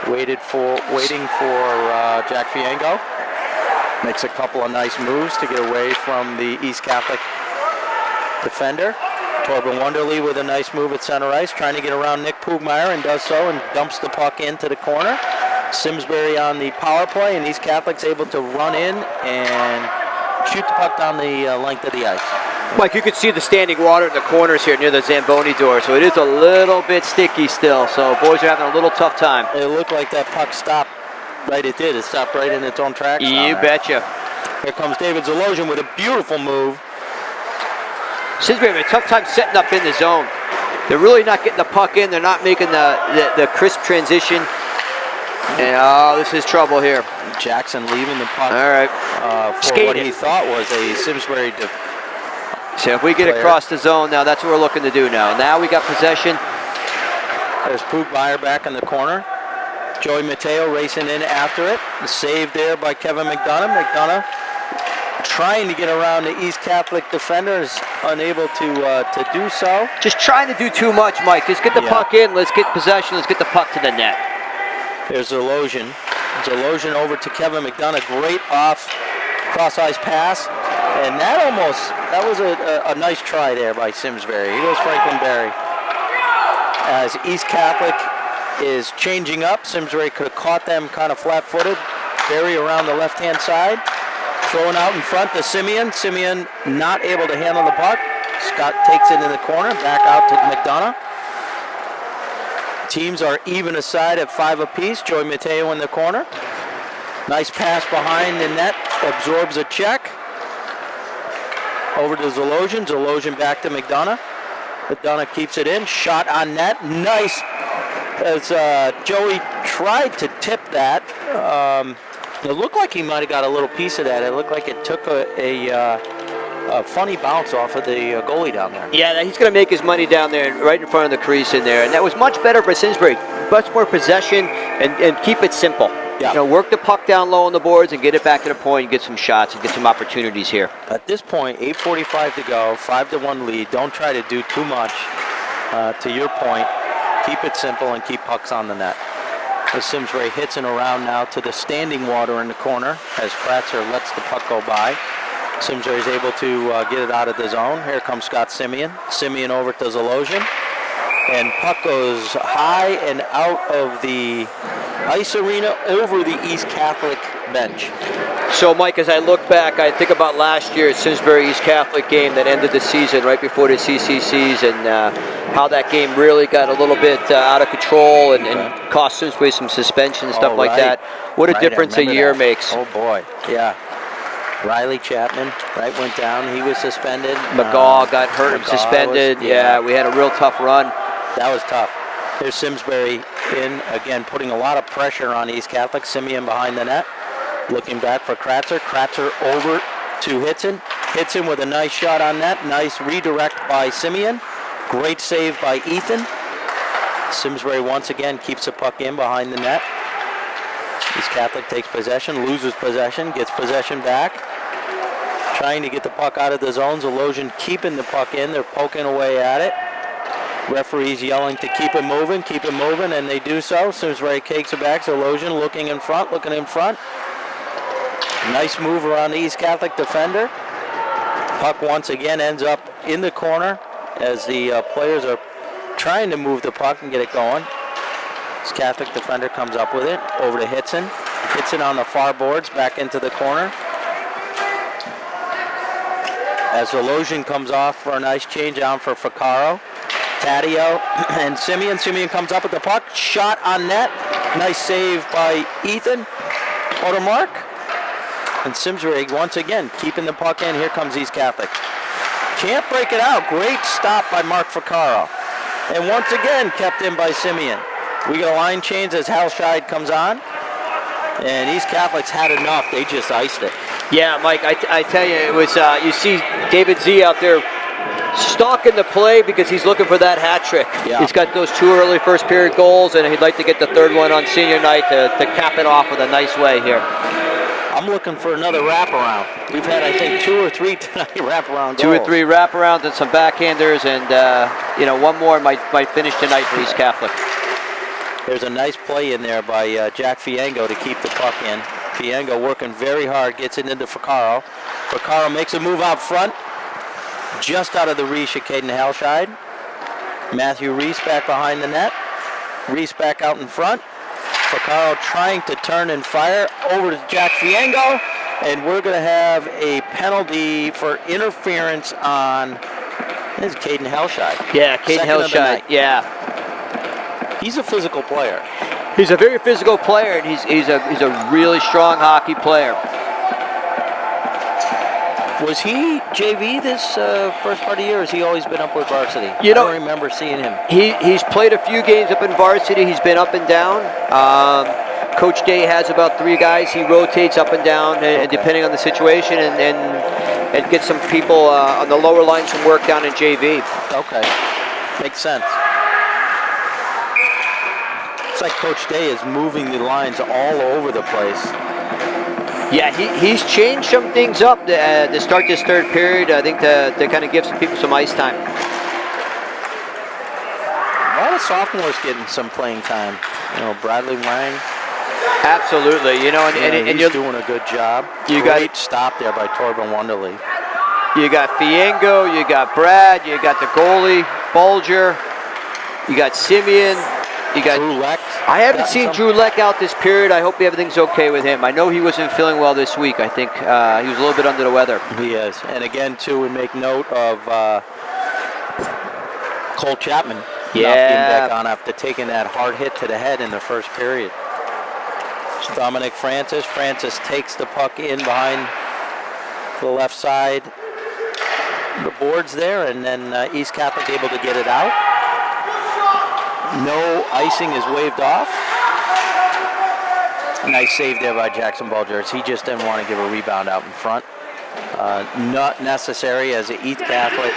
Speaker 1: Waiting for Jack Fiango. Makes a couple of nice moves to get away from the East Catholic defender. Torben Wonderly with a nice move at center ice, trying to get around Nick Pugmeier, and does so and dumps the puck into the corner. Simsbury on the power play, and East Catholic's able to run in and shoot the puck down the length of the ice.
Speaker 2: Mike, you can see the standing water in the corners here near the Zamboni door, so it is a little bit sticky still, so boys are having a little tough time.
Speaker 1: It looked like that puck stopped right. It did. It stopped right in its own tracks.
Speaker 2: You betcha.
Speaker 1: Here comes David Zalosian with a beautiful move.
Speaker 2: Simsbury having a tough time setting up in the zone. They're really not getting the puck in. They're not making the crisp transition. And, this is trouble here.
Speaker 1: Jackson leaving the puck.
Speaker 2: All right.
Speaker 1: For what he thought was a Simsbury
Speaker 2: So if we get across the zone now, that's what we're looking to do now. Now we got possession.
Speaker 1: There's Pugmeier back in the corner. Joey Mateo racing in after it. The save there by Kevin McDonough. McDonough trying to get around the East Catholic defenders, unable to do so.
Speaker 2: Just trying to do too much, Mike. Just get the puck in. Let's get possession. Let's get the puck to the net.
Speaker 1: There's Zalosian. Zalosian over to Kevin McDonough. Great off cross-ice pass. And that was a nice try there by Simsbury. Here goes Franklin Berry. As East Catholic is changing up, Simsbury could have caught them kind of flat-footed. Berry around the left-hand side. Throwing out in front to Simeon. Simeon not able to handle the puck. Scott takes it in the corner. Back out to McDonough. Teams are even aside at 5 apiece. Joey Mateo in the corner. Nice pass behind the net. Absorbs a check. Over to Zalosian. Zalosian back to McDonough. McDonough keeps it in. Shot on net. Nice. As Joey tried to tip that. It looked like he might have got a little piece of that. It looked like it took a funny bounce off of the goalie down there.
Speaker 2: Yeah, he's going to make his money down there, right in front of the crease in there. And that was much better for Simsbury. Much more possession and keep it simple. Yeah. Work the puck down low on the boards and get it back to the point and get some shots and get some opportunities here.
Speaker 1: At this point, 8:45 to go, 5-1 lead. Don't try to do too much. To your point, keep it simple and keep pucks on the net. As Simsbury hits and around now to the standing water in the corner as Kratzer lets the puck go by. Simsbury is able to get it out of the zone. Here comes Scott Simeon. Simeon over to Zalosian. And puck goes high and out of the ice arena over the East Catholic bench.
Speaker 2: So, Mike, as I look back, I think about last year's Simsbury East Catholic game that ended the season right before the CCCs, and how that game really got a little bit out of control and cost Simsbury some suspension and stuff like that. What a difference a year makes.
Speaker 1: Oh, boy. Yeah. Riley Chapman, went down. He was suspended.
Speaker 2: McGaw got hurt and suspended. Yeah, we had a real tough run.
Speaker 1: That was tough. There's Simsbury in, again, putting a lot of pressure on East Catholic. Simeon behind the net, looking back for Kratzer. Kratzer over to Hitson. Hitson with a nice shot on net. Nice redirect by Simeon. Great save by Ethan. Simsbury once again keeps the puck in behind the net. East Catholic takes possession, loses possession, gets possession back. Trying to get the puck out of the zone. Zalosian keeping the puck in. They're poking away at it. Referees yelling to keep it moving, and they do so. Simsbury takes it back. Zalosian looking in front. Nice move around the East Catholic defender. Puck once again ends up in the corner as the players are trying to move the puck and get it going. East Catholic defender comes up with it. Over to Hitson. Hitson on the far boards, back into the corner. As Zalosian comes off for a nice change down for Ficaro. Taddeo and Simeon. Simeon comes up with the puck. Shot on net. Nice save by Ethan Odermark. And Simsbury once again keeping the puck in. Here comes East Catholic. Can't break it out. Great stop by Mark Ficaro. And once again kept in by Simeon. We got a line change as Halscheid comes on. And East Catholic's had enough. They just iced it.
Speaker 2: Yeah, Mike, I tell you, it was, you see David Z out there stalking the play because he's looking for that hat trick.
Speaker 1: Yeah.
Speaker 2: He's got those 2 early first period goals, and he'd like to get the 3rd one on senior night to cap it off with a nice way here.
Speaker 1: I'm looking for another wraparound. We've had, I think, 2 or 3 tonight wraparound goals.
Speaker 2: 2 or 3 wraparounds and some backhanders, and one more might finish tonight for East Catholic.
Speaker 1: There's a nice play in there by Jack Fiango to keep the puck in. Fiango working very hard, gets it into Ficaro. Ficaro makes a move out front, just out of the reach of Caden Halscheid. Matthew Reese back behind the net. Reese back out in front. Ficaro trying to turn and fire over to Jack Fiango, and we're going to have a penalty for interference on, this is Caden Halscheid.
Speaker 2: Yeah, Caden Halscheid, yeah.
Speaker 1: He's a physical player.
Speaker 2: He's a very physical player, and he's a really strong hockey player.
Speaker 1: Was he JV this first part of the year, or has he always been up with varsity? I don't remember seeing him.
Speaker 2: He's played a few games up in varsity. He's been up and down. Coach Day has about 3 guys. He rotates up and down, and depending on the situation, and gets some people on the lower line some work down in JV.
Speaker 1: Okay, makes sense. It's like Coach Day is moving the lines all over the place.
Speaker 2: Yeah, he's changed some things up to start this 3rd period. I think to kind of give some people some ice time.
Speaker 1: A lot of sophomores getting some playing time. Bradley Wang.
Speaker 2: Absolutely, and
Speaker 1: he's
Speaker 2: you're
Speaker 1: doing a good job. Great stop there by Torben Wonderly.
Speaker 2: You got Fiango, you got Brad, you got the goalie, Bulger, you got Simeon, you got
Speaker 1: Drew Leck.
Speaker 2: I haven't seen Drew Leck out this period. I hope everything's okay with him. I know he wasn't feeling well this week. I think he was a little bit under the weather.
Speaker 1: He is. And again, too, we make note of Cole Chapman not being back on after taking that hard hit to the head in the first period. It's Dominic Francis. Francis takes the puck in behind the left side, the boards there, and then East Catholic able to get it out. No icing is waved off. Nice save there by Jackson Bulger. He just didn't want to give a rebound out in front. Not necessary, as the East Catholic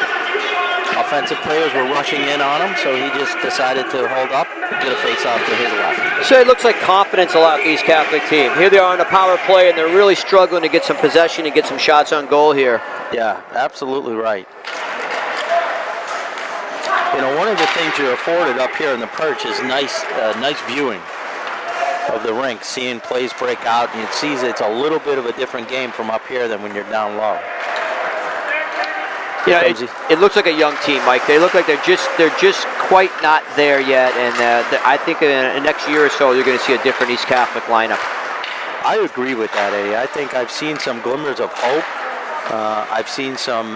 Speaker 1: offensive players were rushing in on him, so he just decided to hold up, get a face-off to his left.
Speaker 2: So it looks like confidence allowed the East Catholic team. Here they are on a power play, and they're really struggling to get some possession and get some shots on goal here.
Speaker 1: Yeah, absolutely right. One of the things you're afforded up here in the perch is nice viewing of the rink, seeing plays break out, and you see it's a little bit of a different game from up here than when you're down low.
Speaker 2: Yeah, it looks like a young team, Mike. They look like they're just quite not there yet, and I think in the next year or so you're going to see a different East Catholic lineup.
Speaker 1: I agree with that, Eddie. I think I've seen some glimmers of hope. I've seen some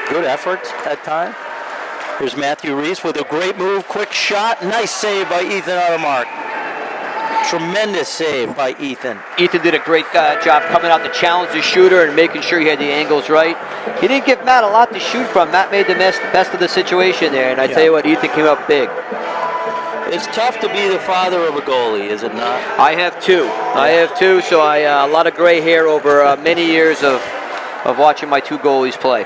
Speaker 1: good efforts at times. Here's Matthew Reese with a great move, quick shot, nice save by Ethan Odermark. Tremendous save by Ethan.
Speaker 2: Ethan did a great job coming out to challenge the shooter and making sure he had the angles right. He didn't give Matt a lot to shoot from. Matt made the best of the situation there, and I tell you what, Ethan came up big.
Speaker 1: It's tough to be the father of a goalie, is it not?
Speaker 2: I have two. I have two, so a lot of gray hair over many years of watching my two goalies play.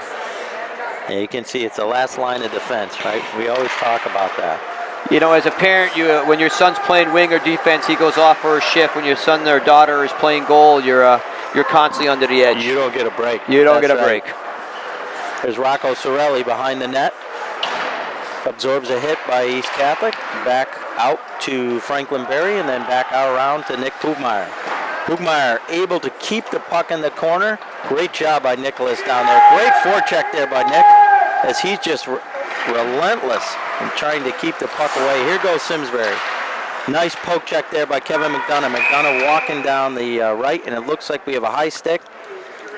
Speaker 1: Yeah, you can see it's the last line of defense, right? We always talk about that.
Speaker 2: You know, as a parent, when your son's playing wing or defense, he goes off for a shift. When your son or daughter is playing goal, you're constantly under the edge.
Speaker 1: You don't get a break.
Speaker 2: You don't get a break.
Speaker 1: There's Rocco Sorelli behind the net. Absorbs a hit by East Catholic. Back out to Franklin Berry, and then back out around to Nick Pugmeier. Pugmeier able to keep the puck in the corner. Great job by Nicholas down there. Great forecheck there by Nick, as he's just relentless in trying to keep the puck away. Here goes Simsbury. Nice poke check there by Kevin McDonough. McDonough walking down the right, and it looks like we have a high stick.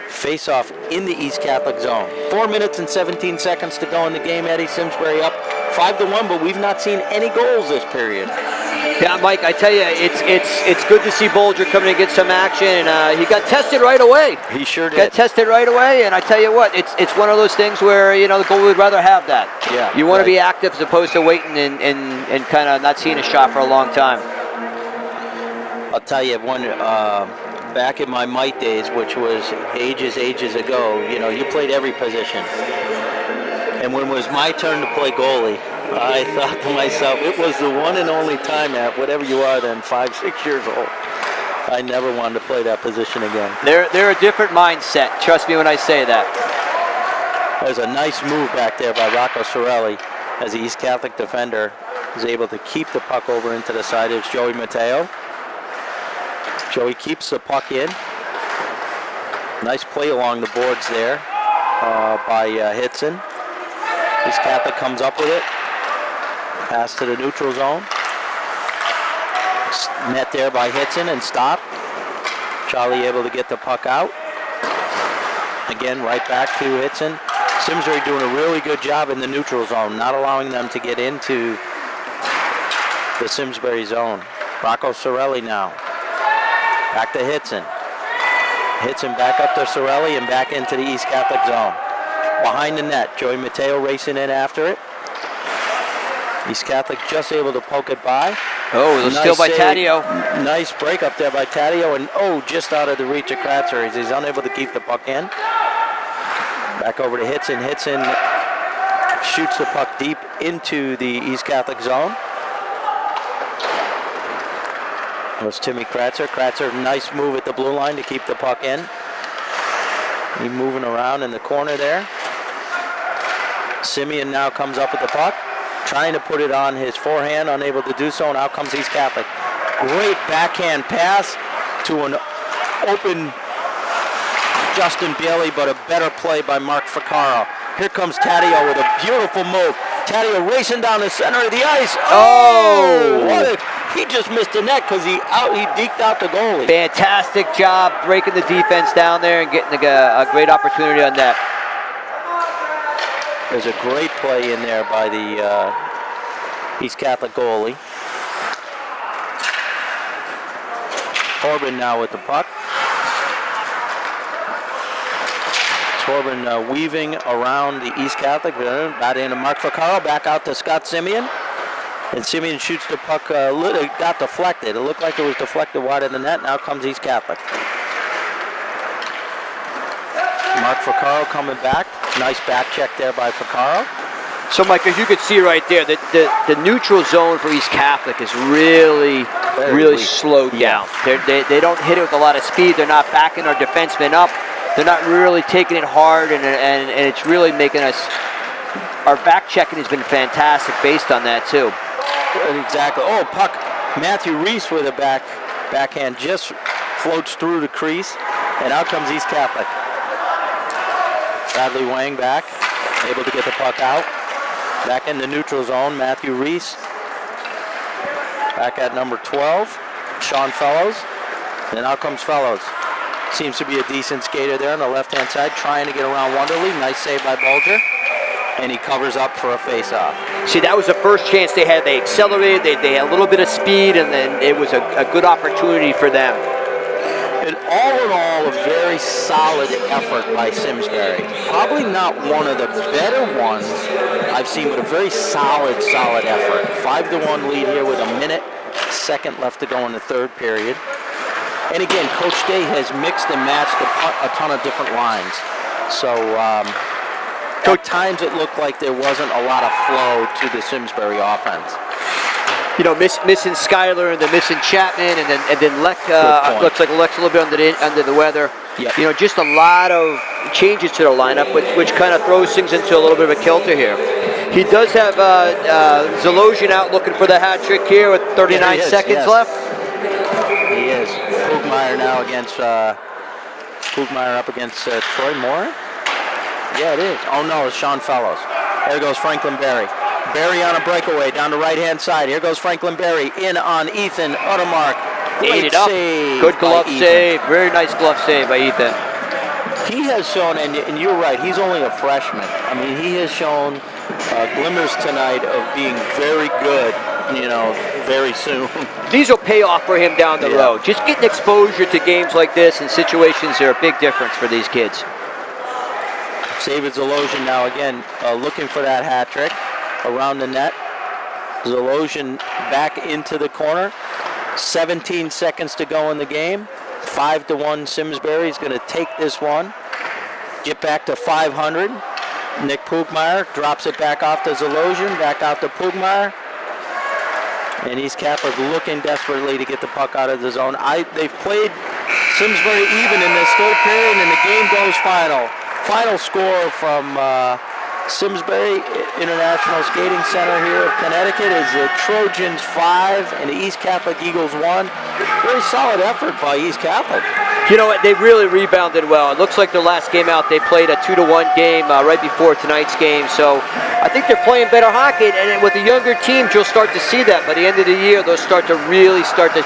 Speaker 1: Face-off in the East Catholic zone. 4 minutes and 17 seconds to go in the game. Eddie, Simsbury up 5-1, but we've not seen any goals this period.
Speaker 2: Yeah, Mike, I tell you, it's good to see Bolger coming and get some action, and he got tested right away.
Speaker 1: He sure did.
Speaker 2: Got tested right away, and I tell you what, it's one of those things where, you know, the goalie would rather have that.
Speaker 1: Yeah.
Speaker 2: You want to be active as opposed to waiting and kind of not seeing a shot for a long time.
Speaker 1: I'll tell you, back in my mite days, which was ages ago, you know, you played every position. And when it was my turn to play goalie, I thought to myself, it was the one and only time at whatever you are then, 5-6 years old. I never wanted to play that position again.
Speaker 2: They're a different mindset. Trust me when I say that.
Speaker 1: There's a nice move back there by Rocco Sorelli as the East Catholic defender is able to keep the puck over into the side. It's Joey Mateo. Joey keeps the puck in. Nice play along the boards there by Hitson. East Catholic comes up with it. Pass to the neutral zone. Net there by Hitson and stop. Charlie able to get the puck out. Again, right back to Hitson. Simsbury doing a really good job in the neutral zone, not allowing them to get into the Simsbury zone. Rocco Sorelli now. Back to Hitson. Hitson back up to Sorelli and back into the East Catholic zone. Behind the net, Joey Mateo racing in after it. East Catholic just able to poke it by.
Speaker 2: Oh, it was still by Taddeo.
Speaker 1: Nice break up there by Taddeo, and just out of the reach of Kratzer. He's unable to keep the puck in. Back over to Hitson. Hitson shoots the puck deep into the East Catholic zone. Goes Timmy Kratzer. Kratzer, nice move at the blue line to keep the puck in. He's moving around in the corner there. Simeon now comes up with the puck, trying to put it on his forehand, unable to do so, and out comes East Catholic. Great backhand pass to an open Justin Bailey, but a better play by Mark Ficcaro. Here comes Taddeo with a beautiful move. Taddeo racing down the center of the ice. Oh! He just missed the net because he deked out the goalie.
Speaker 2: Fantastic job breaking the defense down there and getting a great opportunity on that.
Speaker 1: There's a great play in there by the East Catholic goalie. Corbin now with the puck. Corbin weaving around the East Catholic. Back into Mark Ficcaro, back out to Scott Simeon. And Simeon shoots the puck, got deflected. It looked like it was deflected wide of the net. Now comes East Catholic. Mark Ficcaro coming back. Nice back check there by Ficcaro.
Speaker 2: So, Mike, as you can see right there, the neutral zone for East Catholic is really slowed down. They don't hit it with a lot of speed. They're not backing our defensemen up. They're not really taking it hard, and it's really making us. Our back checking has been fantastic based on that too.
Speaker 1: Exactly. Oh, puck. Matthew Reese with a backhand just floats through the crease, and out comes East Catholic. Bradley Wang back, able to get the puck out. Back in the neutral zone, Matthew Reese. Back at number 12, Sean Fellows. And out comes Fellows. Seems to be a decent skater there on the left-hand side, trying to get around Wonderly. Nice save by Bulger. And he covers up for a face-off.
Speaker 2: See, that was the first chance they had. They accelerated, they had a little bit of speed, and then it was a good opportunity for them.
Speaker 1: And all in all, a very solid effort by Simsbury. Probably not one of the better ones I've seen, but a very solid effort. 5-1 lead here with a minute second left to go in the third period. And again, Coach Day has mixed and matched a ton of different lines. So at times it looked like there wasn't a lot of flow to the Simsbury offense.
Speaker 2: You know, missing Skyler and then missing Chapman, and then Leck looks like Leck's a little bit under the weather.
Speaker 1: Yep.
Speaker 2: You know, just a lot of changes to the lineup, which kind of throws things into a little bit of a kilter here. He does have Zalosian out looking for the hat trick here with 39 seconds left.
Speaker 1: He is. Pugmire now against Pugmire up against Troy Moore. Yeah, it is. Oh no, it's Sean Fellows. There goes Franklin Berry. Berry on a breakaway down the right-hand side. Here goes Franklin Berry in on Ethan Uttermark. Great save.
Speaker 2: Good glove save. Very nice glove save by Ethan.
Speaker 1: He has shown, and you're right, he's only a freshman. I mean, he has shown glimmers tonight of being very good, you know, very soon.
Speaker 2: These will pay off for him down the road. Just getting exposure to games like this and situations are a big difference for these kids.
Speaker 1: David Zalosian now again looking for that hat trick around the net. Zalosian back into the corner. 17 seconds to go in the game. 5-1 Simsbury is going to take this one. Get back to 500. Nick Pugmire drops it back off to Zalosian, back out to Pugmire. And East Catholic looking desperately to get the puck out of the zone. They've played Simsbury even in this third period, and the game goes final. Final score from Simsbury International Skating Center here of Connecticut is the Trojans 5 and the East Catholic Eagles 1. Very solid effort by East Catholic.
Speaker 2: You know what? They really rebounded well. It looks like their last game out, they played a 2-1 game right before tonight's game. So I think they're playing better hockey. And with the younger teams, you'll start to see that. By the end of the year, they'll start to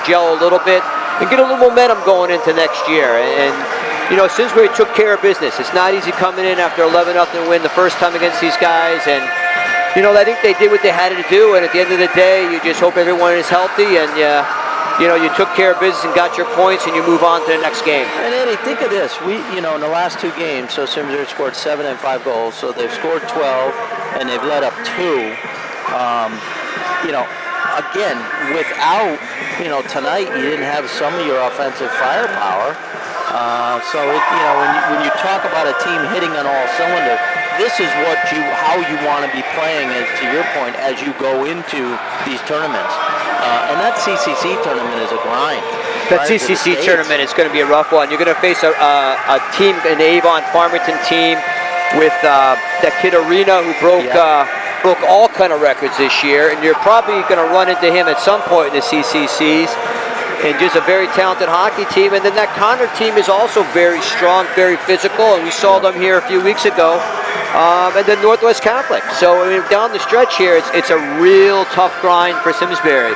Speaker 2: gel a little bit and get a little momentum going into next year. And you know, Simsbury took care of business. It's not easy coming in after 11-0 win the first time against these guys. And, you know, I think they did what they had to do. And at the end of the day, you just hope everyone is healthy. And, you know, you took care of business and got your points, and you move on to the next game.
Speaker 1: And Eddie, think of this. In the last two games, so Simsbury scored 7 and 5 goals. So they've scored 12, and they've let up 2. You know, again, without, tonight you didn't have some of your offensive firepower. When you talk about a team hitting on all cylinders, this is how you want to be playing, as to your point, as you go into these tournaments. And that CCC tournament is a grind.
Speaker 2: That CCC tournament is going to be a rough one. You're going to face a team, an Avon Farmington team, with that kid Arena who broke all kind of records this year, and you're probably going to run into him at some point in the CCCs. And just a very talented hockey team. And then that Connor team is also very strong, very physical, and we saw them here a few weeks ago. And then Northwest Catholic. So I mean, down the stretch here, it's a real tough grind for Simsbury.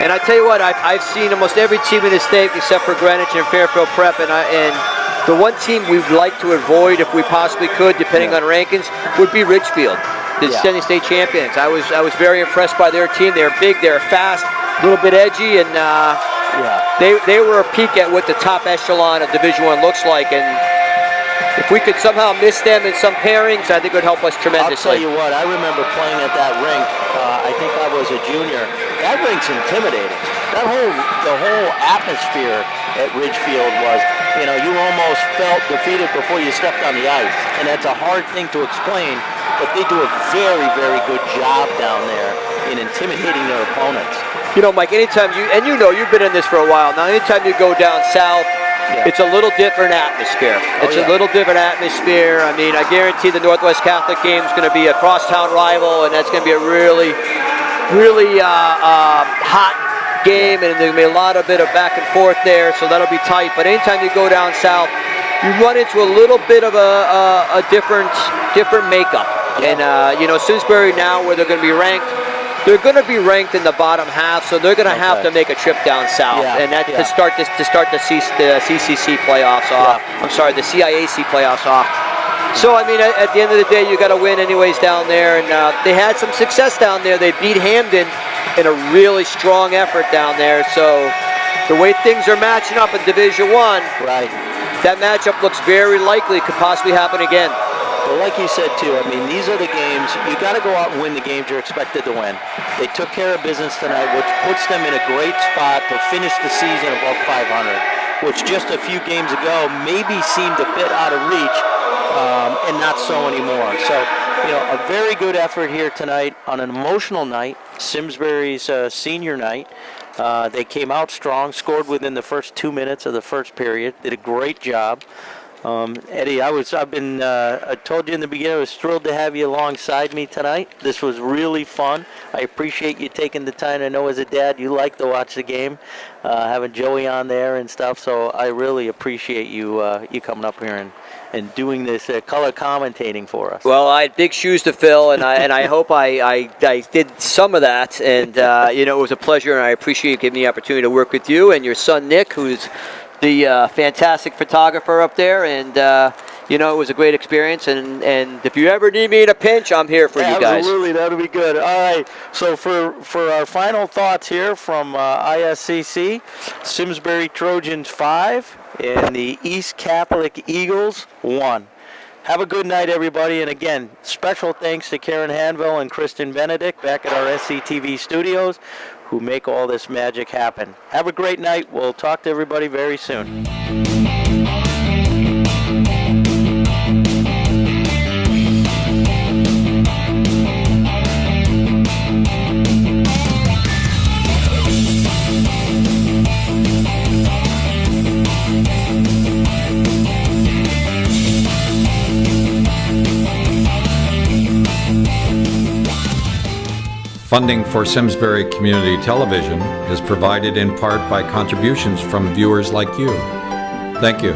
Speaker 2: And I tell you what, I've seen almost every team in the state except for Greenwich and Fairfield Prep, and the one team we'd like to avoid if we possibly could, depending on rankings, would be Richfield, the Extended State champions. I was very impressed by their team. They're big, they're fast, a little bit edgy, and they were a peak at what the top echelon of Division I looks like. And if we could somehow miss them in some pairings, I think it would help us tremendously.
Speaker 1: I'll tell you what, I remember playing at that rink. I think I was a junior. That rink's intimidating. The whole atmosphere at Ridgefield was, you almost felt defeated before you stepped on the ice. And that's a hard thing to explain, but they do a very, very good job down there in intimidating their opponents.
Speaker 2: Mike, anytime you've been in this for a while now, anytime you go down south, it's a little different atmosphere. It's a little different atmosphere. I mean, I guarantee the Northwest Catholic game is going to be a crosstown rival, and that's going to be a really, really hot game, and there's going to be a lot of bit of back and forth there, so that'll be tight. But anytime you go down south, you run into a little bit of a different makeup. And, Simsbury now, where they're going to be ranked, they're going to be ranked in the bottom half, so they're going to have to make a trip down south, and that to start the CCC playoffs off. I'm sorry, the CIAC playoffs off. So, I mean, at the end of the day, you got to win anyways down there. And they had some success down there. They beat Hamden in a really strong effort down there. So the way things are matching up in Division I,
Speaker 1: Right.
Speaker 2: that matchup looks very likely could possibly happen again.
Speaker 1: Well, like you said too, I mean, these are the games, you got to go out and win the games you're expected to win. They took care of business tonight, which puts them in a great spot to finish the season above 500, which just a few games ago maybe seemed a bit out of reach, and not so anymore. So, you know, a very good effort here tonight on an emotional night, Simsbury's senior night. They came out strong, scored within the first 2 minutes of the first period, did a great job. Eddie, I told you in the beginning, I was thrilled to have you alongside me tonight. This was really fun. I appreciate you taking the time. I know as a dad, you like to watch the game, having Joey on there and stuff. So I really appreciate you coming up here and doing this color commentating for us.
Speaker 2: Well, I had big shoes to fill, and I hope I did some of that. And you know, it was a pleasure, and I appreciate you giving me the opportunity to work with you and your son Nick, who's the fantastic photographer up there. And you know, it was a great experience. And if you ever need me in a pinch, I'm here for you guys.
Speaker 1: Absolutely, that'll be good. All right, so for our final thoughts here from ISCC, Simsbury Trojans 5 and the East Catholic Eagles 1. Have a good night, everybody. And again, special thanks to Karen Hanville and Kristen Benedict back at our SCTV studios who make all this magic happen. Have a great night. We'll talk to everybody very soon.
Speaker 7: Funding for Simsbury Community Television is provided in part by contributions from viewers like you. Thank you.